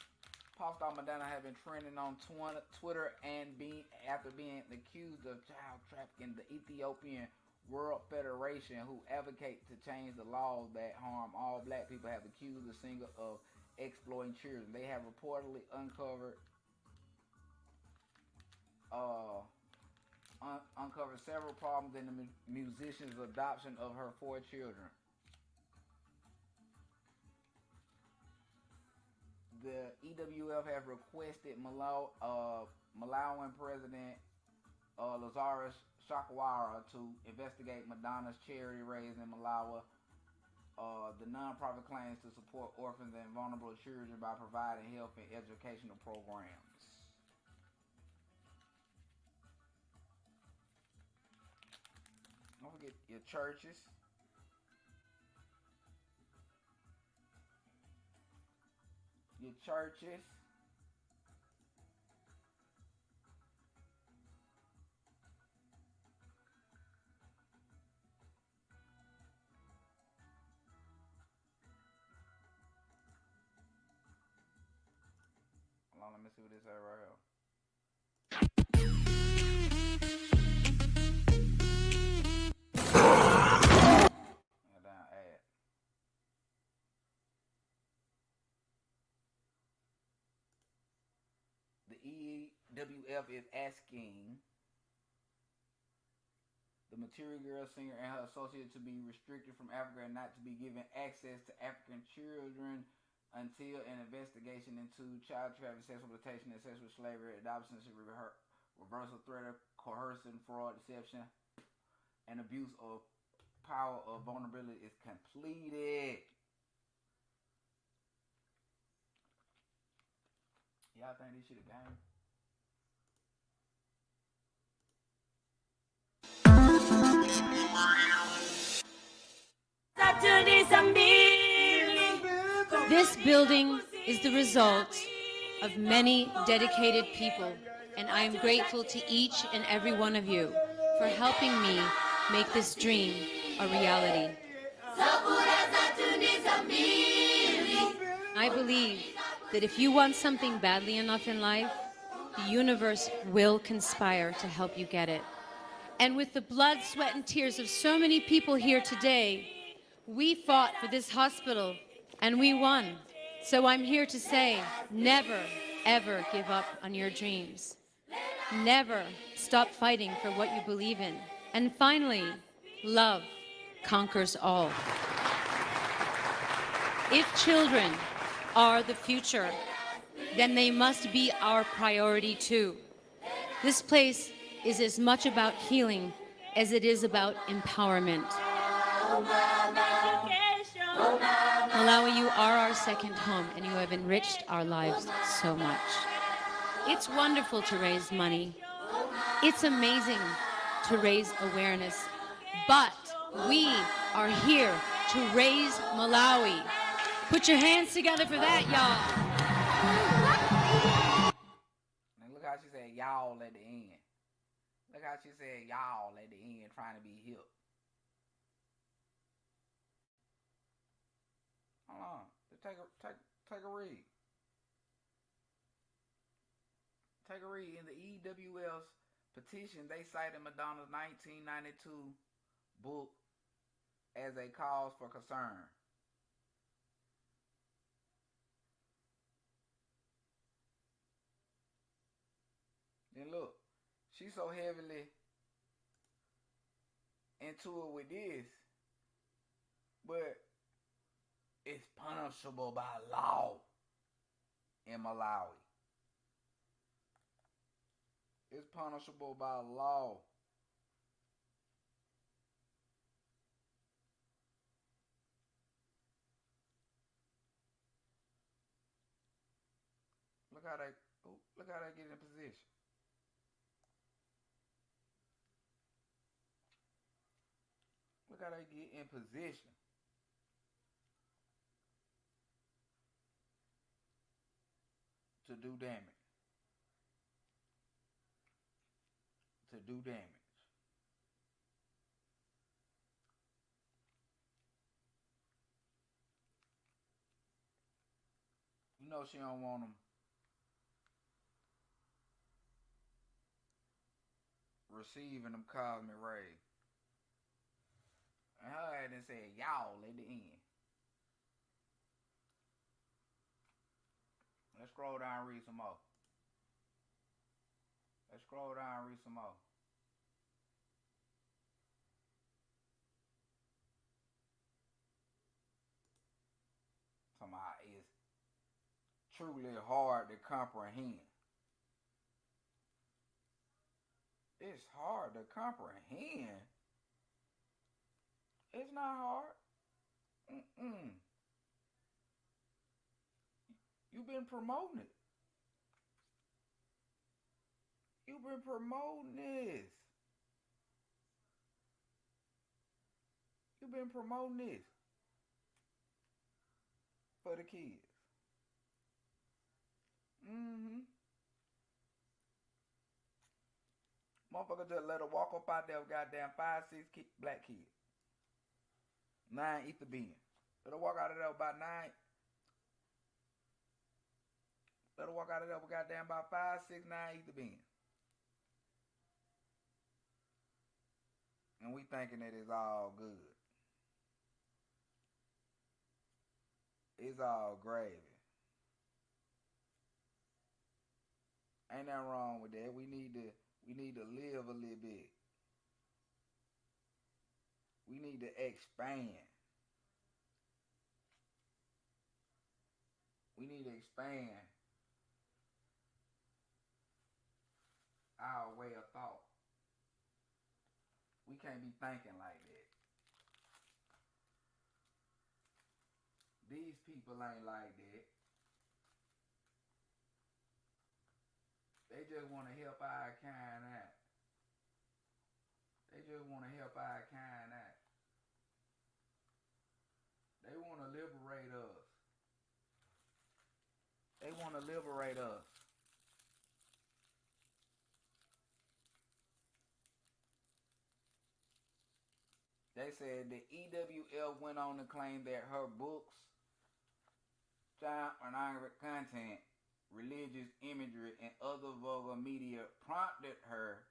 Pop star Madonna have been trending on Twitter and after being accused of child trafficking. The Ethiopian Wurld Federation, who advocate to change the laws that harm all black people, have accused the singer of exploiting children. They have reportedly uncovered several problems in the musician's adoption of her 4 children. the EWF have requested Malawian President Lazarus Chakwara to investigate Madonna's charity raised in Malawi. The nonprofit claims to support orphans and vulnerable children by providing health and educational programs. Don't forget your churches. Your churches. Hold on, let me see what this is right here. The EWF is asking the Material Girl singer and her associate to be restricted from Africa and not to be given access to African children until an investigation into child trafficking, sexual exploitation, and sexual slavery, adoption, reversal, threat, coercion, fraud, deception, and abuse of power or vulnerability is completed. Y'all think this shit a game? This building is the result of many dedicated people, and I am grateful to each and every one of you for helping me make this dream a reality. I believe that if you want something badly enough in life, the universe will conspire to help you get it. And with the blood, sweat, and tears of so many people here today, we fought for this hospital and we won. So I'm here to say, never, ever give up on your dreams. Never stop fighting for what you believe in. And finally, love conquers all. If children are the future, then they must be our priority too. This place is as much about healing as it is about empowerment. Malawi, you are our second home, and you have enriched our lives so much. It's wonderful to raise money. It's amazing to raise awareness. But we are here to raise Malawi. Put your hands together for that, y'all. And look how she said y'all at the end. Look how she said y'all at the end trying to be hip. Hold on. Just take a read. Take a read. In the EWL's petition, they cited Madonna's 1992 book as a cause for concern. Then look, she's so heavily into it with this, but it's punishable by law in Malawi. It's punishable by law. Look how they get in position. Look how they get in position. To do damage. To do damage. You know she don't want them receiving them cosmic rays. And her had said y'all at the end. Let's scroll down and read some more. Let's scroll down and read some more. Talking about is truly hard to comprehend. It's hard to comprehend. It's not hard. You've been promoting it. You've been promoting this. You've been promoting this for the kids. Motherfucker just let her walk up out there with goddamn 5, 6 black kids. 9 eat the bean. Let her walk out of there with about 9. Let her walk out of there with goddamn about 5, 6, 9 eat the bean. And we thinking that it's all good. It's all gravy. Ain't nothing wrong with that. We need to live a little bit. We need to expand. We need to expand our way of thought. We can't be thinking like that. These people ain't like that. They just want to help our kind out. They just want to help our kind out. They want to liberate us. They want to liberate us. They said the EWF went on to claim that her books, child pornography content, religious imagery, and other vulgar media prompted her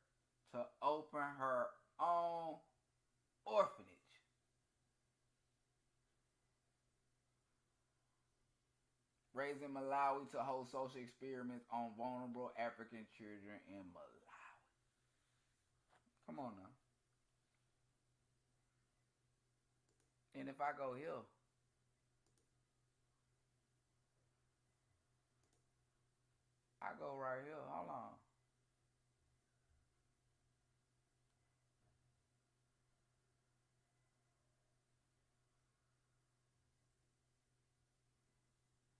to open her own orphanage. Raised in Malawi to hold social experiments on vulnerable African children in Malawi. Come on now. And if I go here, I go right here. Hold on.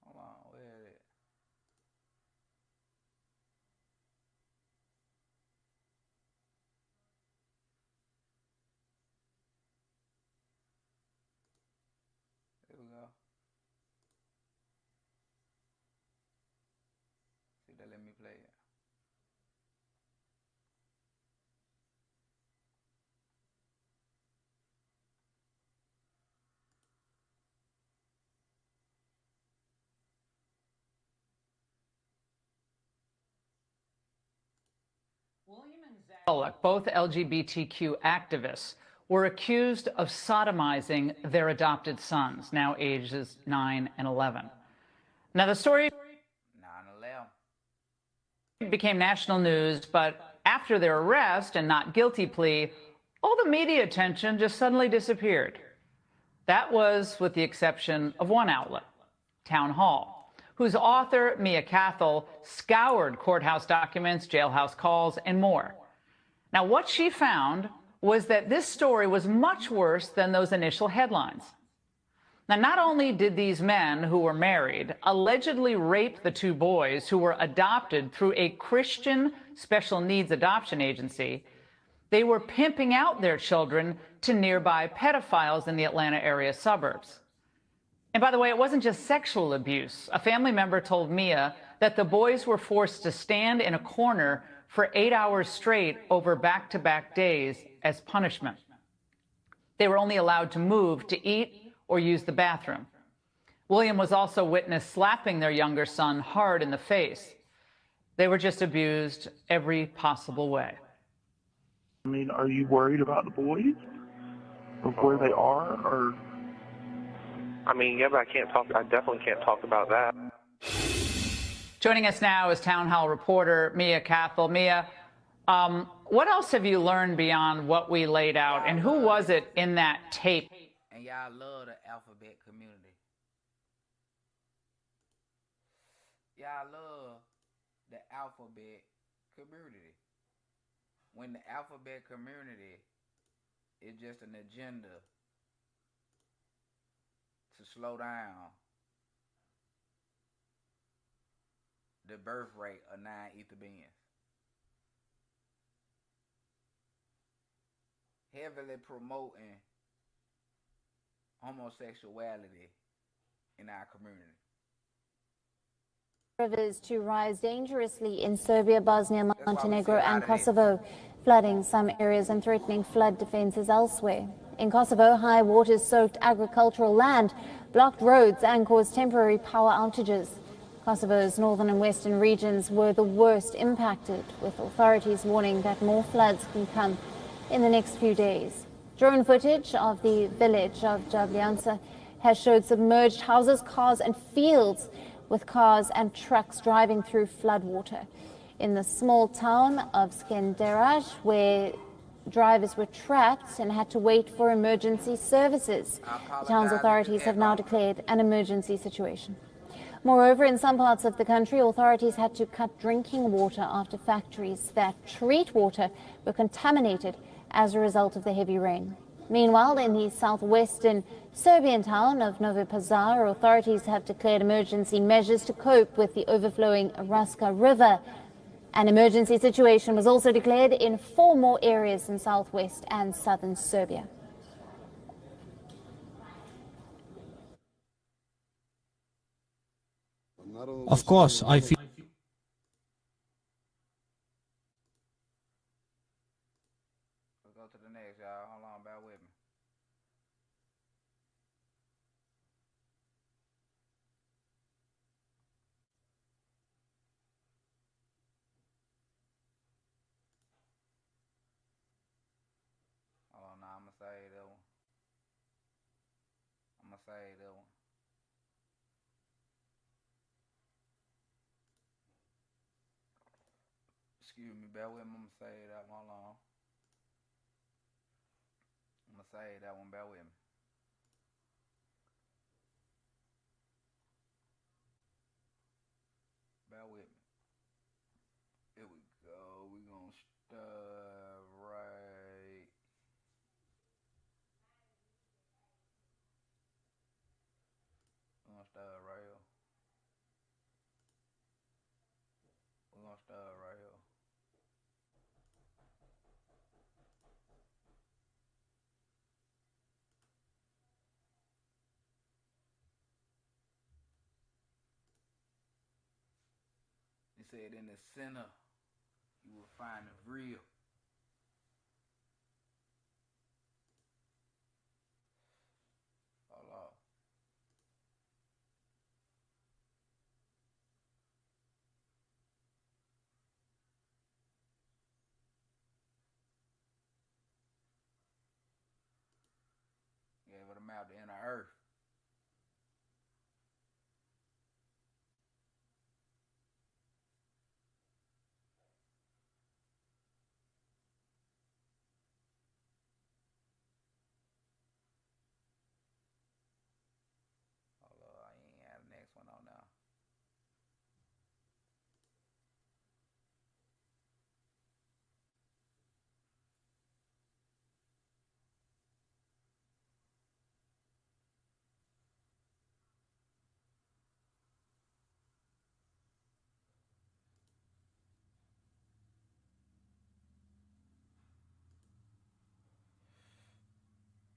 Hold on. Where is it? Here we go. See, they let me play it. William and Zach, both LGBTQ activists, were accused of sodomizing their adopted sons, now ages 9 and 11. Now, the story 9/11 became national news, but after their arrest and not guilty plea, all the media attention just suddenly disappeared. That was with the exception of one outlet, Town Hall, whose author, Mia Cathell, scoured courthouse documents, jailhouse calls, and more. Now, what she found was that this story was much worse than those initial headlines. Now, not only did these men, who were married, allegedly rape the 2 boys who were adopted through a Christian special needs adoption agency, they were pimping out their children to nearby pedophiles in the Atlanta area suburbs. And by the way, it wasn't just sexual abuse. A family member told Mia that the boys were forced to stand in a corner for 8 hours straight over back-to-back days as punishment. They were only allowed to move to eat or use the bathroom. William was also witnessed slapping their younger son hard in the face. They were just abused every possible way. I mean, are you worried about the boys? Of where they are, or? I mean, yeah, but I definitely can't talk about that. Joining us now is Town Hall reporter Mia Cathell. Mia, what else have you learned beyond what we laid out, and who was it in that tape? And y'all love the alphabet community. Y'all love the alphabet community. When the alphabet community is just an agenda to slow down the birth rate of non-ether beings. Heavily promoting homosexuality in our community. Rivers to rise dangerously in Serbia, Bosnia, Montenegro and Kosovo, flooding some areas and threatening flood defenses elsewhere. In Kosovo, high waters soaked agricultural land, blocked roads and caused temporary power outages. Kosovo's northern and western regions were the worst impacted, with authorities warning that more floods can come in the next few days. Drone footage of the village of Jabljanca has showed submerged houses, cars and fields, with cars and trucks driving through floodwater. In the small town of Skenderaj, where drivers were trapped and had to wait for emergency services, the town's authorities have now declared an emergency situation. Moreover, in some parts of the country, authorities had to cut drinking water after factories that treat water were contaminated as a result of the heavy rain. Meanwhile, in the southwestern Serbian town of Novi Pazar, authorities have declared emergency measures to cope with the overflowing Raska River. An emergency situation was also declared in 4 more areas in southwest and southern Serbia. Of course, I feel. Let's go to the next, y'all. Hold on, bear with me. Hold on, now I'm gonna say that one. I'm gonna say that one. Excuse me, bear with me. I'm gonna say that one. Hold on. I'm gonna say that one. Bear with me. Bear with me. Here we go. We gonna start right. We're gonna start right here. We're gonna start right here. He said in the center you will find the real. Hold on. Gave it a map to inner earth. Hold on, I ain't had the next one on now.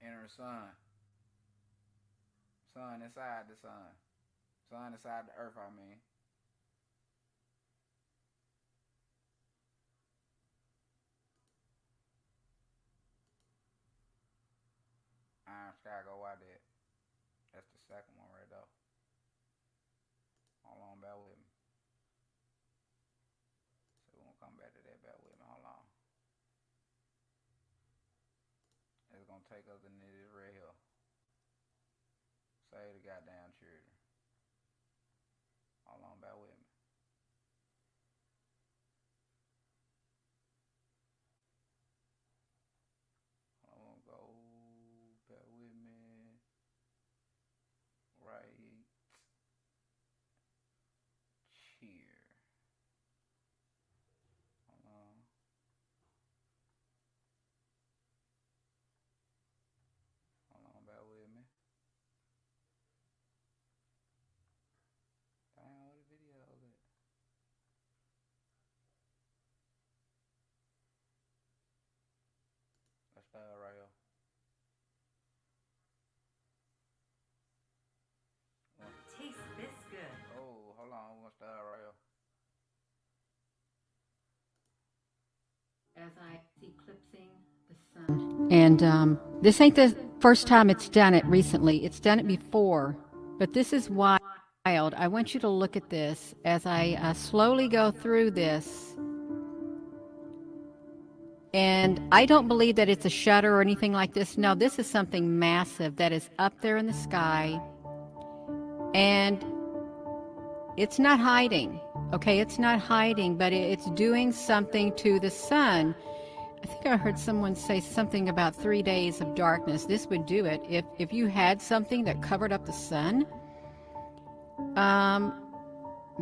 Inner sun. Sun inside the sun. Sun inside the earth, I mean. Iron sky, go why that? That's the second one right there. Hold on, bear with me. So we're gonna come back to that, bear with me, hold on. It's gonna take us into this right here. Save the goddamn children. Hold on, bear with me. I'm gonna go, bear with me. Right. stir it right here. Tastes this good. Oh, hold on. We're gonna stir it right here. As I eclipsing the sun. And this ain't the first time it's done it recently. It's done it before, but this is wild. I want you to look at this as I slowly go through this. And I don't believe that it's a shutter or anything like this. No, this is something massive that is up there in the sky. And it's not hiding, okay? It's not hiding, but it's doing something to the sun. I think I heard someone say something about 3 days of darkness. This would do it. If you had something that covered up the sun,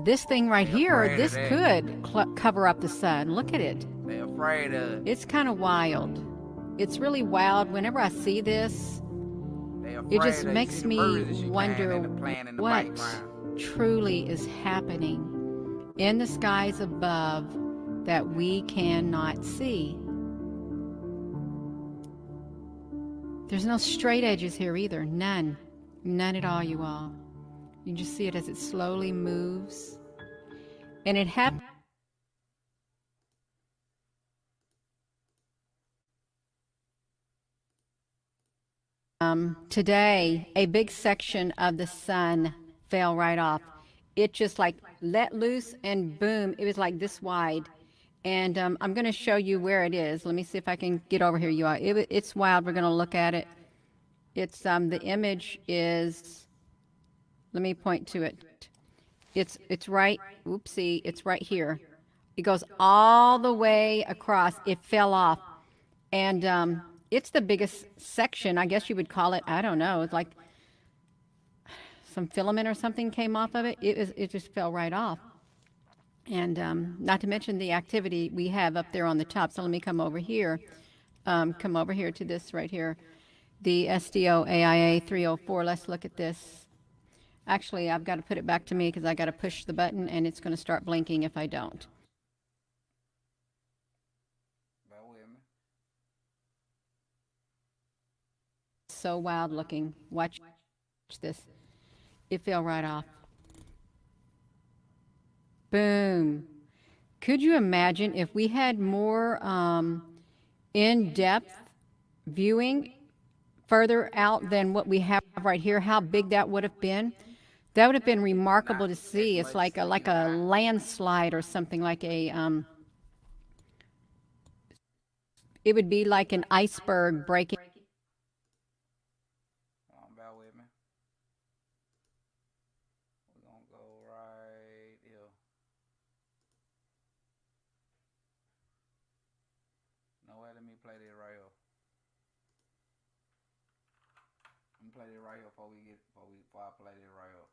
this thing right here, this could cover up the sun. Look at it. They're afraid of it. It's kind of wild. It's really wild. Whenever I see this, it just makes me wonder what truly is happening in the skies above that we cannot see. There's no straight edges here either. None. None at all, you all. You can just see it as it slowly moves. And it happens. Today, a big section of the sun fell right off. It just like let loose and boom, it was like this wide. And I'm going to show you where it is. Let me see if I can get over here, you all. It's wild. We're going to look at it. It's the image is, let me point to it. It's right, oopsie, it's right here. It goes all the way across. It fell off. And it's the biggest section, I guess you would call it. I don't know. It's like some filament or something came off of it. It just fell right off. And not to mention the activity we have up there on the top. So let me come over here. Come over here to this right here. The SDO AIA 304. Let's look at this. Actually, I've got to put it back to me because I got to push the button and it's going to start blinking if I don't. So wild looking. Watch this. It fell right off. Boom. Could you imagine if we had more in-depth viewing further out than what we have right here, how big that would have been? That would have been remarkable to see. It's like a landslide or something, like a it would be like an iceberg breaking. Bear with me. We're gonna go right here. No way, let me play this right here. Let me play this right here before I play this right here.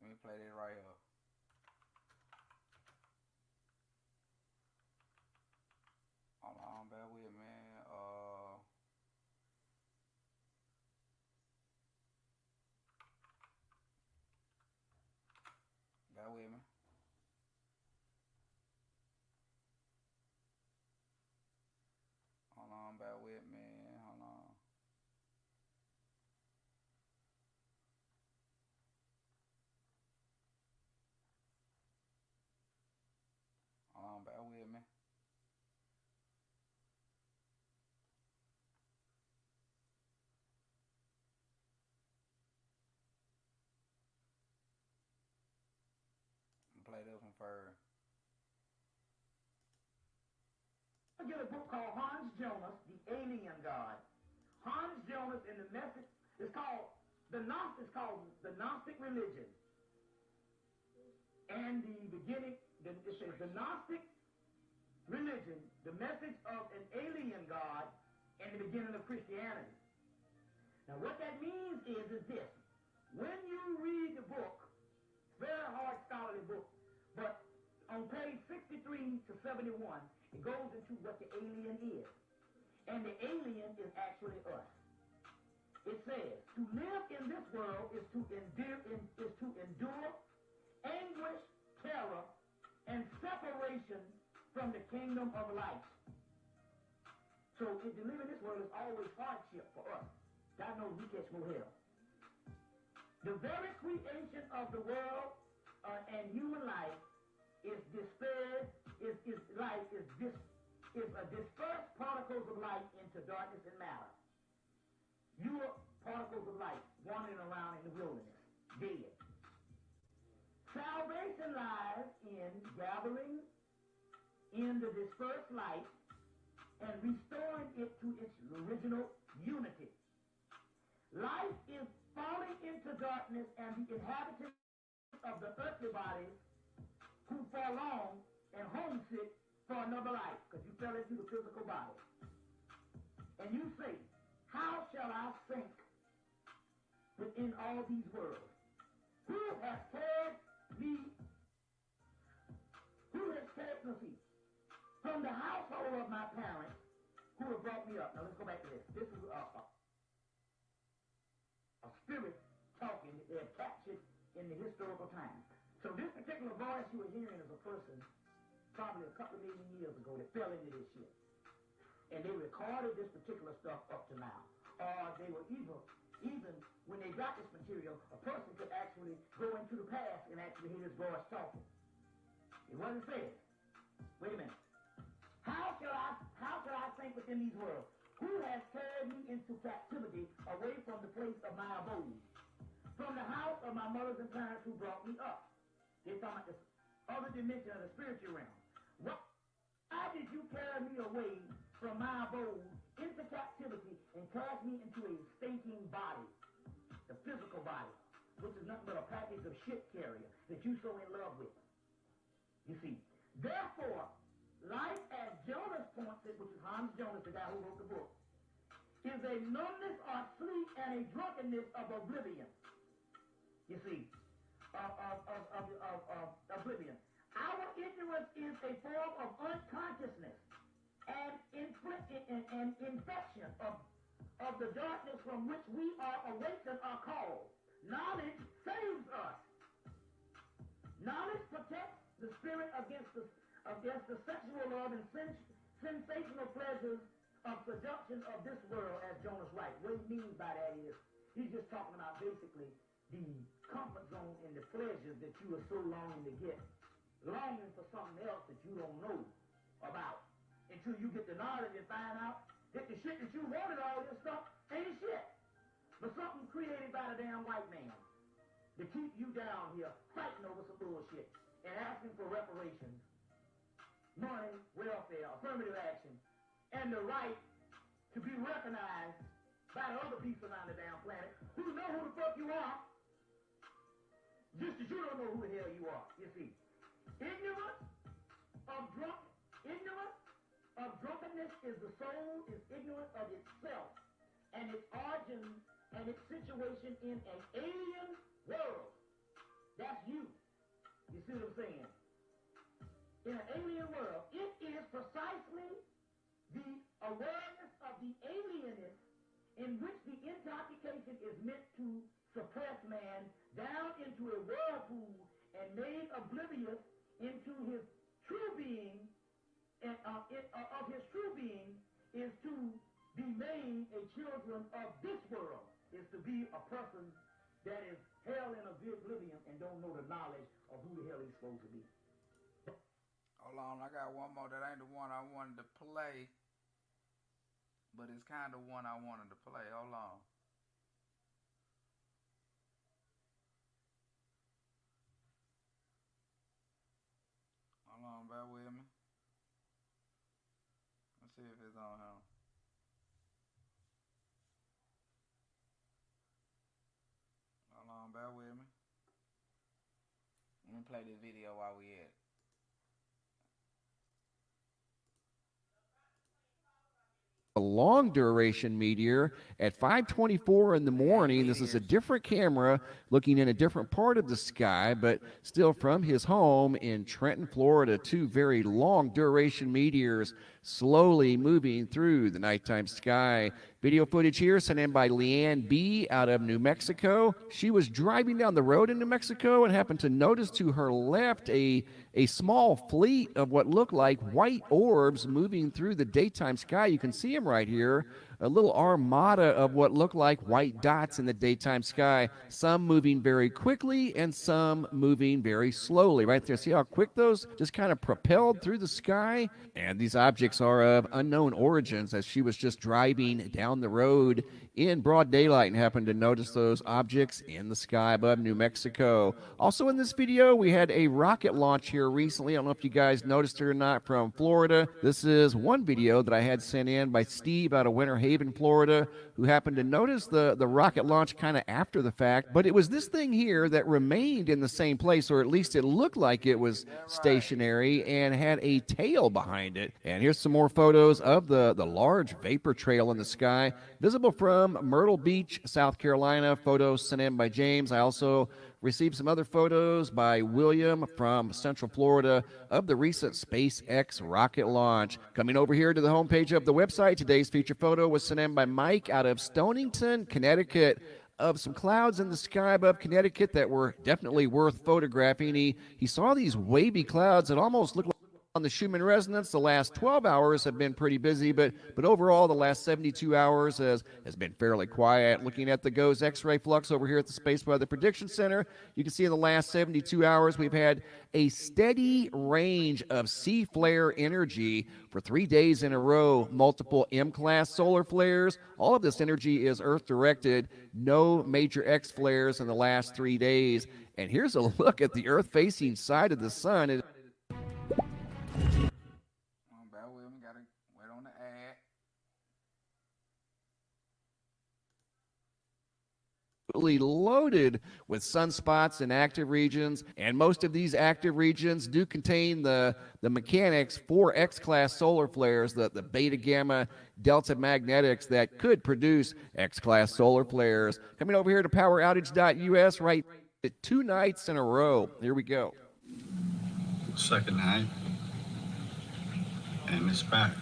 Let me play this right here. Hold on, bear with me. Bear with me. Hold on, bear with me. Hold on. Hold on, bear with me. Play this one first. I get a book called Hans Jonas, the Alien God. Hans Jonas and the message is called the Gnostic religion. And the beginning, it says the Gnostic religion, the message of an alien God, and the beginning of Christianity. Now what that means is this. When you read the book, very hard scholarly book, but on page 63 to 71, it goes into what the alien is. And the alien is actually us. It says, to live in this world is to endure anguish, terror, and separation from the kingdom of light. So if you live in this world, it's always hardship for us. God knows we catch more hell. The very creation of the world and human life is dispersed, is dispersed particles of light into darkness and matter. You are particles of light wandering around in the wilderness, dead. Salvation lies in gathering in the dispersed light and restoring it to its original unity. Life is falling into darkness, and the inhabitants of the earthly bodies who forlorn and homesick for another life, because you fell into the physical body. And you say, how shall I sink within all these worlds? Who has carried me? Who has carried me from the household of my parents who have brought me up? Now let's go back to this. This is a spirit talking that they have captured in the historical time. So this particular voice you were hearing is a person probably a couple of million years ago that fell into this shit. And they recorded this particular stuff up to now. Or they were even when they got this material, a person could actually go into the past and actually hear this voice talking. It wasn't said. Wait a minute. How shall I think within these worlds? Who has carried me into captivity away from the place of my abode? From the house of my mothers and parents who brought me up. They're talking about this other dimension of the spiritual realm. Why did you carry me away from my abode into captivity and cast me into a stinking body, the physical body, which is nothing but a package of shit carrier that you so in love with? You see, therefore, life as Jonas points it, which is Hans Jonas, the guy who wrote the book, is a numbness or sleep and a drunkenness of oblivion. You see, of oblivion. Our ignorance is a form of unconsciousness and infection of the darkness from which we are awakened or called. Knowledge saves us. Knowledge protects the spirit against the sexual love and sensational pleasures of seduction of this world, as Jonas writes. What he means by that is, he's just talking about basically the comfort zone and the pleasures that you are so longing to get. Longing for something else that you don't know about. Until you get the knowledge and find out that the shit that you wanted, all this stuff, ain't shit. But something created by the damn white man to keep you down here fighting over some bullshit and asking for reparations, money, welfare, affirmative action, and the right to be recognized by the other people around the damn planet who know who the fuck you are, just as you don't know who the hell you are, you see. Ignorance of drunkenness is the soul is ignorant of itself and its origin and its situation in an alien world. That's you. You see what I'm saying? In an alien world, it is precisely the awareness of the alienness in which the intoxication is meant to suppress man down into a whirlpool and made oblivious into his true being, and of his true being is to be made a children of this world, is to be a person that is held in oblivion and don't know the knowledge of who the hell he's supposed to be. Hold on, I got one more that ain't the one I wanted to play, but it's kind of one I wanted to play. Hold on. Hold on, bear with me. Let's see if it's on here. Hold on, bear with me. Let me play this video while we at it. a long duration meteor at 5:24 in the morning. This is a different camera looking in a different part of the sky, but still from his home in Trenton, Florida. Two very long duration meteors slowly moving through the nighttime sky. Video footage here sent in by Leanne B. out of New Mexico. She was driving down the road in New Mexico and happened to notice to her left a small fleet of what looked like white orbs moving through the daytime sky. You can see them right here. A little armada of what looked like white dots in the daytime sky, some moving very quickly and some moving very slowly. Right there, see how quick those just kind of propelled through the sky? And these objects are of unknown origins, as she was just driving down the road in broad daylight and happened to notice those objects in the sky above New Mexico. Also in this video, we had a rocket launch here recently. I don't know if you guys noticed it or not, from Florida. This is one video that I had sent in by Steve out of Winter Haven, Florida, who happened to notice the rocket launch kind of after the fact. But it was this thing here that remained in the same place, or at least it looked like it was stationary and had a tail behind it. And here's some more photos of the large vapor trail in the sky, visible from Myrtle Beach, South Carolina. Photos sent in by James. I also received some other photos by William from Central Florida of the recent SpaceX rocket launch. Coming over here to the homepage of the website, today's feature photo was sent in by Mike out of Stonington, Connecticut, of some clouds in the sky above Connecticut that were definitely worth photographing. He saw these wavy clouds that almost looked like on the Schumann resonance. The last 12 hours have been pretty busy, but overall the last 72 hours has been fairly quiet. Looking at the GOES X-ray flux over here at the Space Weather Prediction Center, you can see in the last 72 hours we've had a steady range of C flare energy for 3 days in a row, multiple M-class solar flares. All of this energy is Earth-directed, no major X flares in the last 3 days. And here's a look at the Earth-facing side of the sun. Loaded with sunspots in active regions, and most of these active regions do contain the mechanics for X-class solar flares, the beta gamma delta magnetics that could produce X-class solar flares. Coming over here to poweroutage.us, right at 2 nights in a row. Here we go. Second night, and it's back.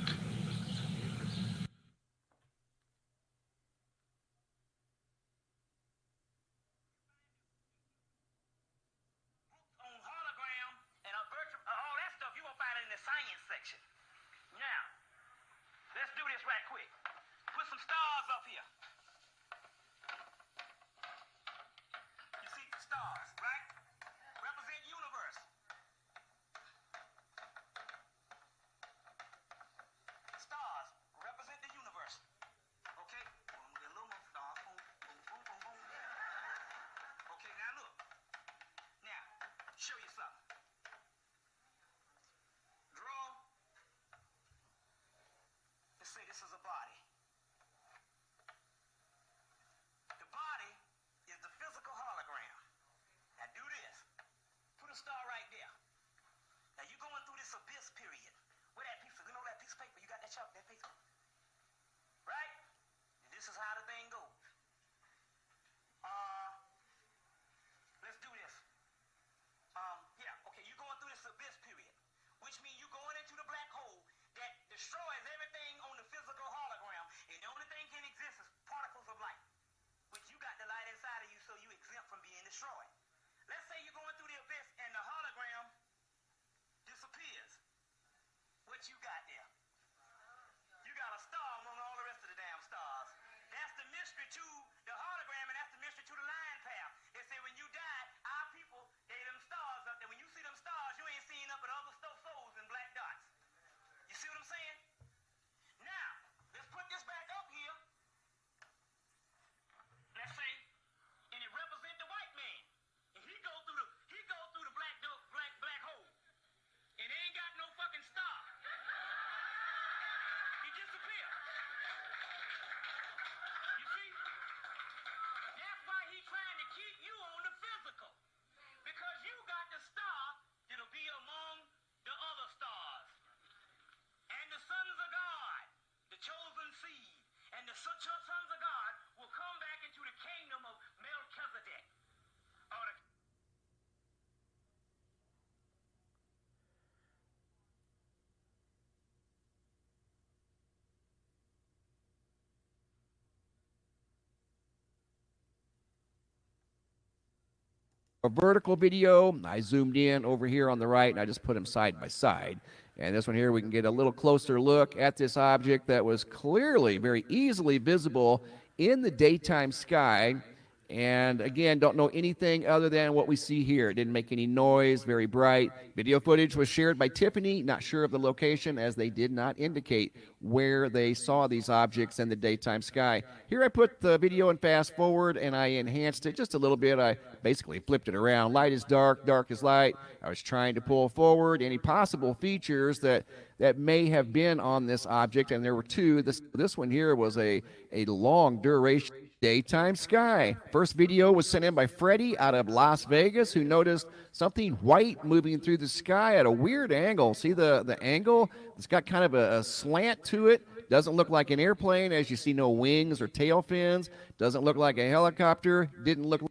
a vertical video. I zoomed in over here on the right, and I just put them side by side. And this one here, we can get a little closer look at this object that was clearly, very easily visible in the daytime sky. And again, don't know anything other than what we see here. It didn't make any noise, very bright. Video footage was shared by Tiffany, not sure of the location, as they did not indicate where they saw these objects in the daytime sky. Here I put the video and fast forward, and I enhanced it just a little bit. I basically flipped it around. Light is dark, dark is light. I was trying to pull forward any possible features that may have been on this object, and there were two. This one here was a long duration daytime sky. First video was sent in by Freddie out of Las Vegas, who noticed something white moving through the sky at a weird angle. See the angle? It's got kind of a slant to it. Doesn't look like an airplane, as you see no wings or tail fins. Doesn't look like a helicopter. Didn't look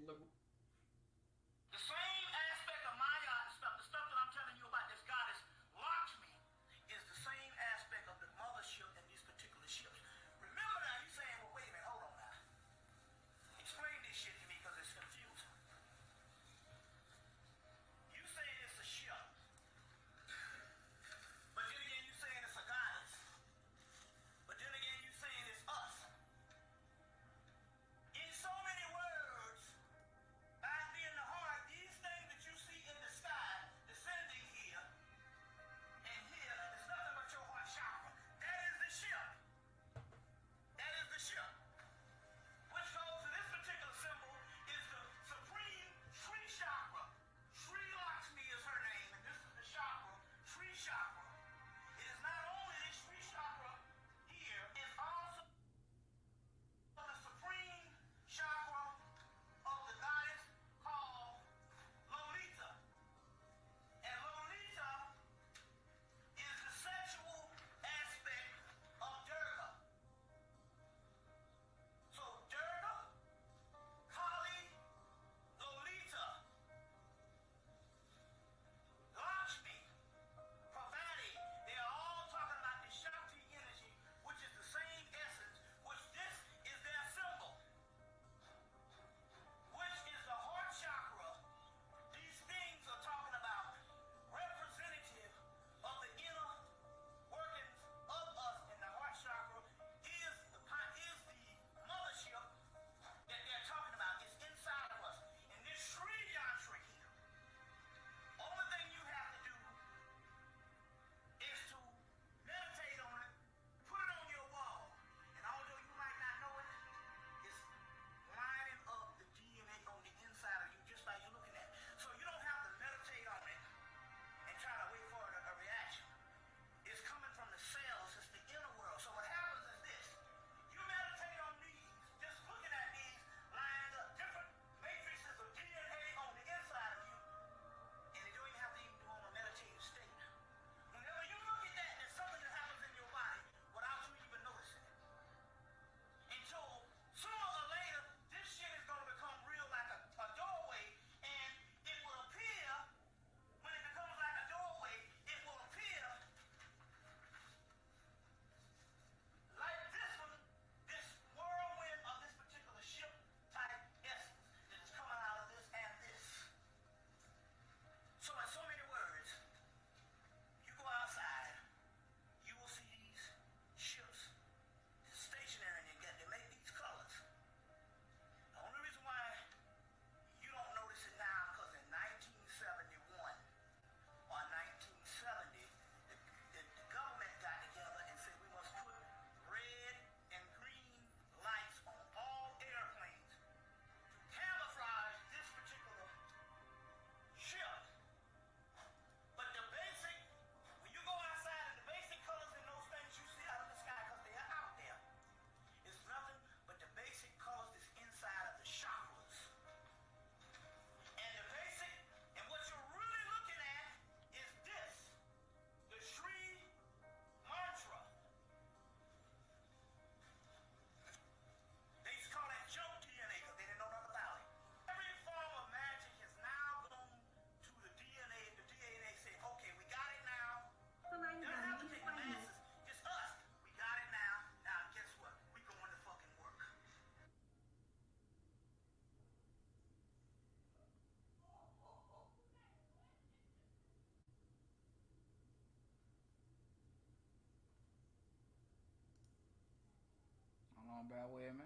bear with me.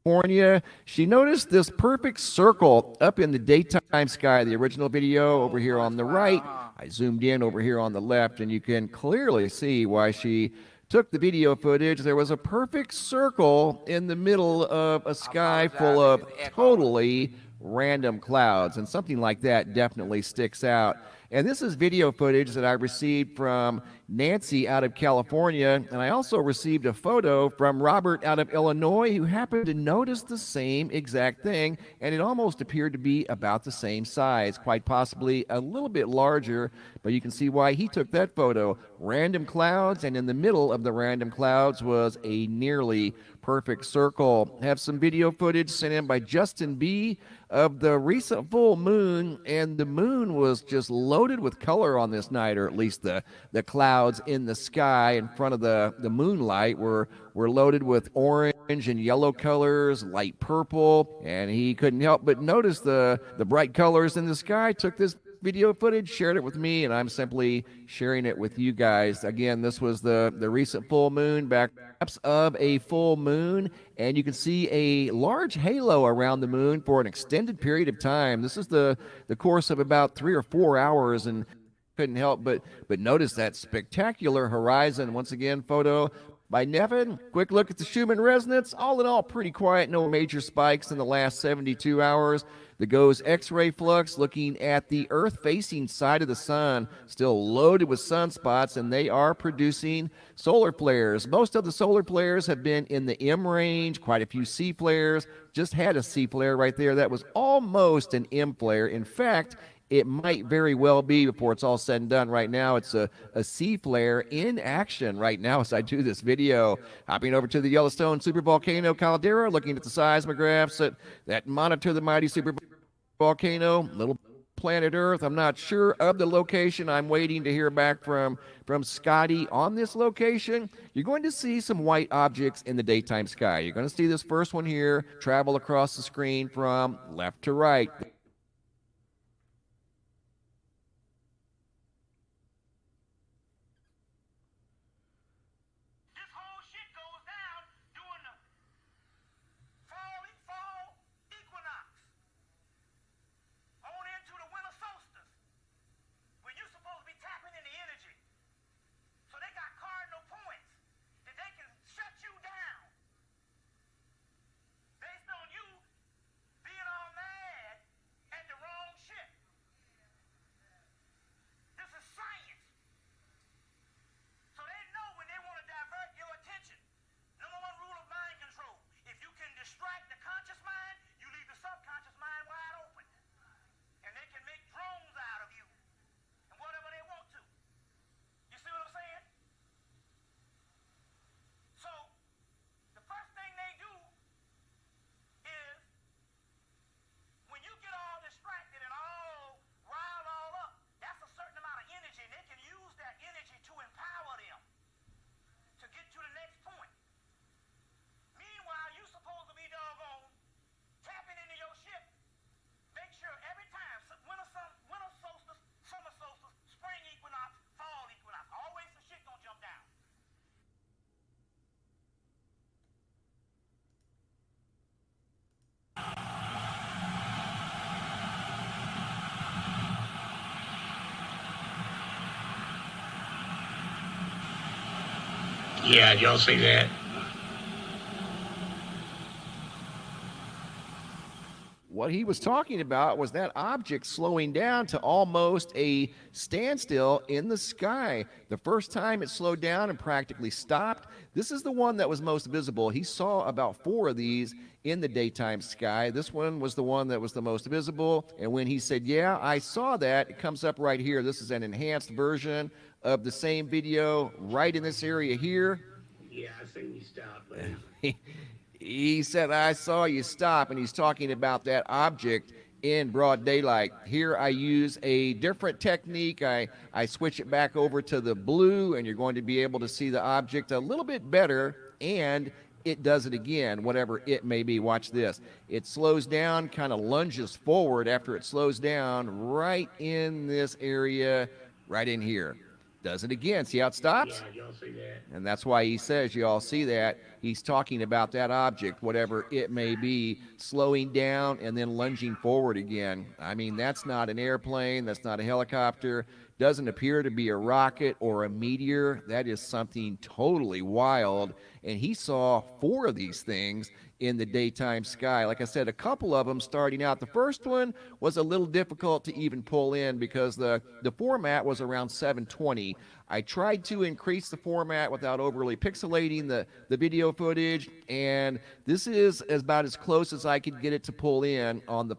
California, she noticed this perfect circle up in the daytime sky. The original video over here on the right. I zoomed in over here on the left, and you can clearly see why she took the video footage. There was a perfect circle in the middle of a sky full of totally random clouds, and something like that definitely sticks out. And this is video footage that I received from Nancy out of California, and I also received a photo from Robert out of Illinois, who happened to notice the same exact thing, and it almost appeared to be about the same size, quite possibly a little bit larger, but you can see why he took that photo. Random clouds, and in the middle of the random clouds was a nearly perfect circle. Have some video footage sent in by Justin B. of the recent full moon, and the moon was just loaded with color on this night, or at least the clouds in the sky in front of the moonlight were loaded with orange and yellow colors, light purple, and he couldn't help but notice the bright colors in the sky. Took this video footage, shared it with me, and I'm simply sharing it with you guys. Again, this was the recent full moon, backups of a full moon, and you can see a large halo around the moon for an extended period of time. This is the course of about 3 or 4 hours, and couldn't help but notice that spectacular horizon. Once again, photo by Nevin. Quick look at the Schumann resonance. All in all, pretty quiet. No major spikes in the last 72 hours. The GOES X-ray flux, looking at the Earth-facing side of the sun, still loaded with sunspots, and they are producing solar flares. Most of the solar flares have been in the M range, quite a few C flares. Just had a C flare right there. That was almost an M flare. In fact, it might very well be, before it's all said and done right now, it's a C flare in action right now as I do this video. Hopping over to the Yellowstone supervolcano caldera, looking at the seismographs that monitor the mighty supervolcano. Little planet Earth. I'm not sure of the location. I'm waiting to hear back from Scotty on this location. You're going to see some white objects in the daytime sky. You're going to see this first one here travel across the screen from left to right. Yeah, y'all see that? What he was talking about was that object slowing down to almost a standstill in the sky. The first time it slowed down and practically stopped. This is the one that was most visible. He saw about 4 of these in the daytime sky. This one was the one that was the most visible. And when he said, yeah, I saw that, it comes up right here. This is an enhanced version of the same video right in this area here. Yeah, I seen you stop, man. He said, I saw you stop, and he's talking about that object in broad daylight. Here I use a different technique. I switch it back over to the blue, and you're going to be able to see the object a little bit better, and it does it again, whatever it may be. Watch this. It slows down, kind of lunges forward after it slows down right in this area, right in here. does it again. See how it stops? Yeah, y'all see that? And that's why he says you all see that. He's talking about that object, whatever it may be, slowing down and then lunging forward again. I mean, that's not an airplane. That's not a helicopter. Doesn't appear to be a rocket or a meteor. That is something totally wild. And he saw 4 of these things in the daytime sky. Like I said, a couple of them starting out. The first one was a little difficult to even pull in because the format was around 720. I tried to increase the format without overly pixelating the video footage, and this is about as close as I could get it to pull in on the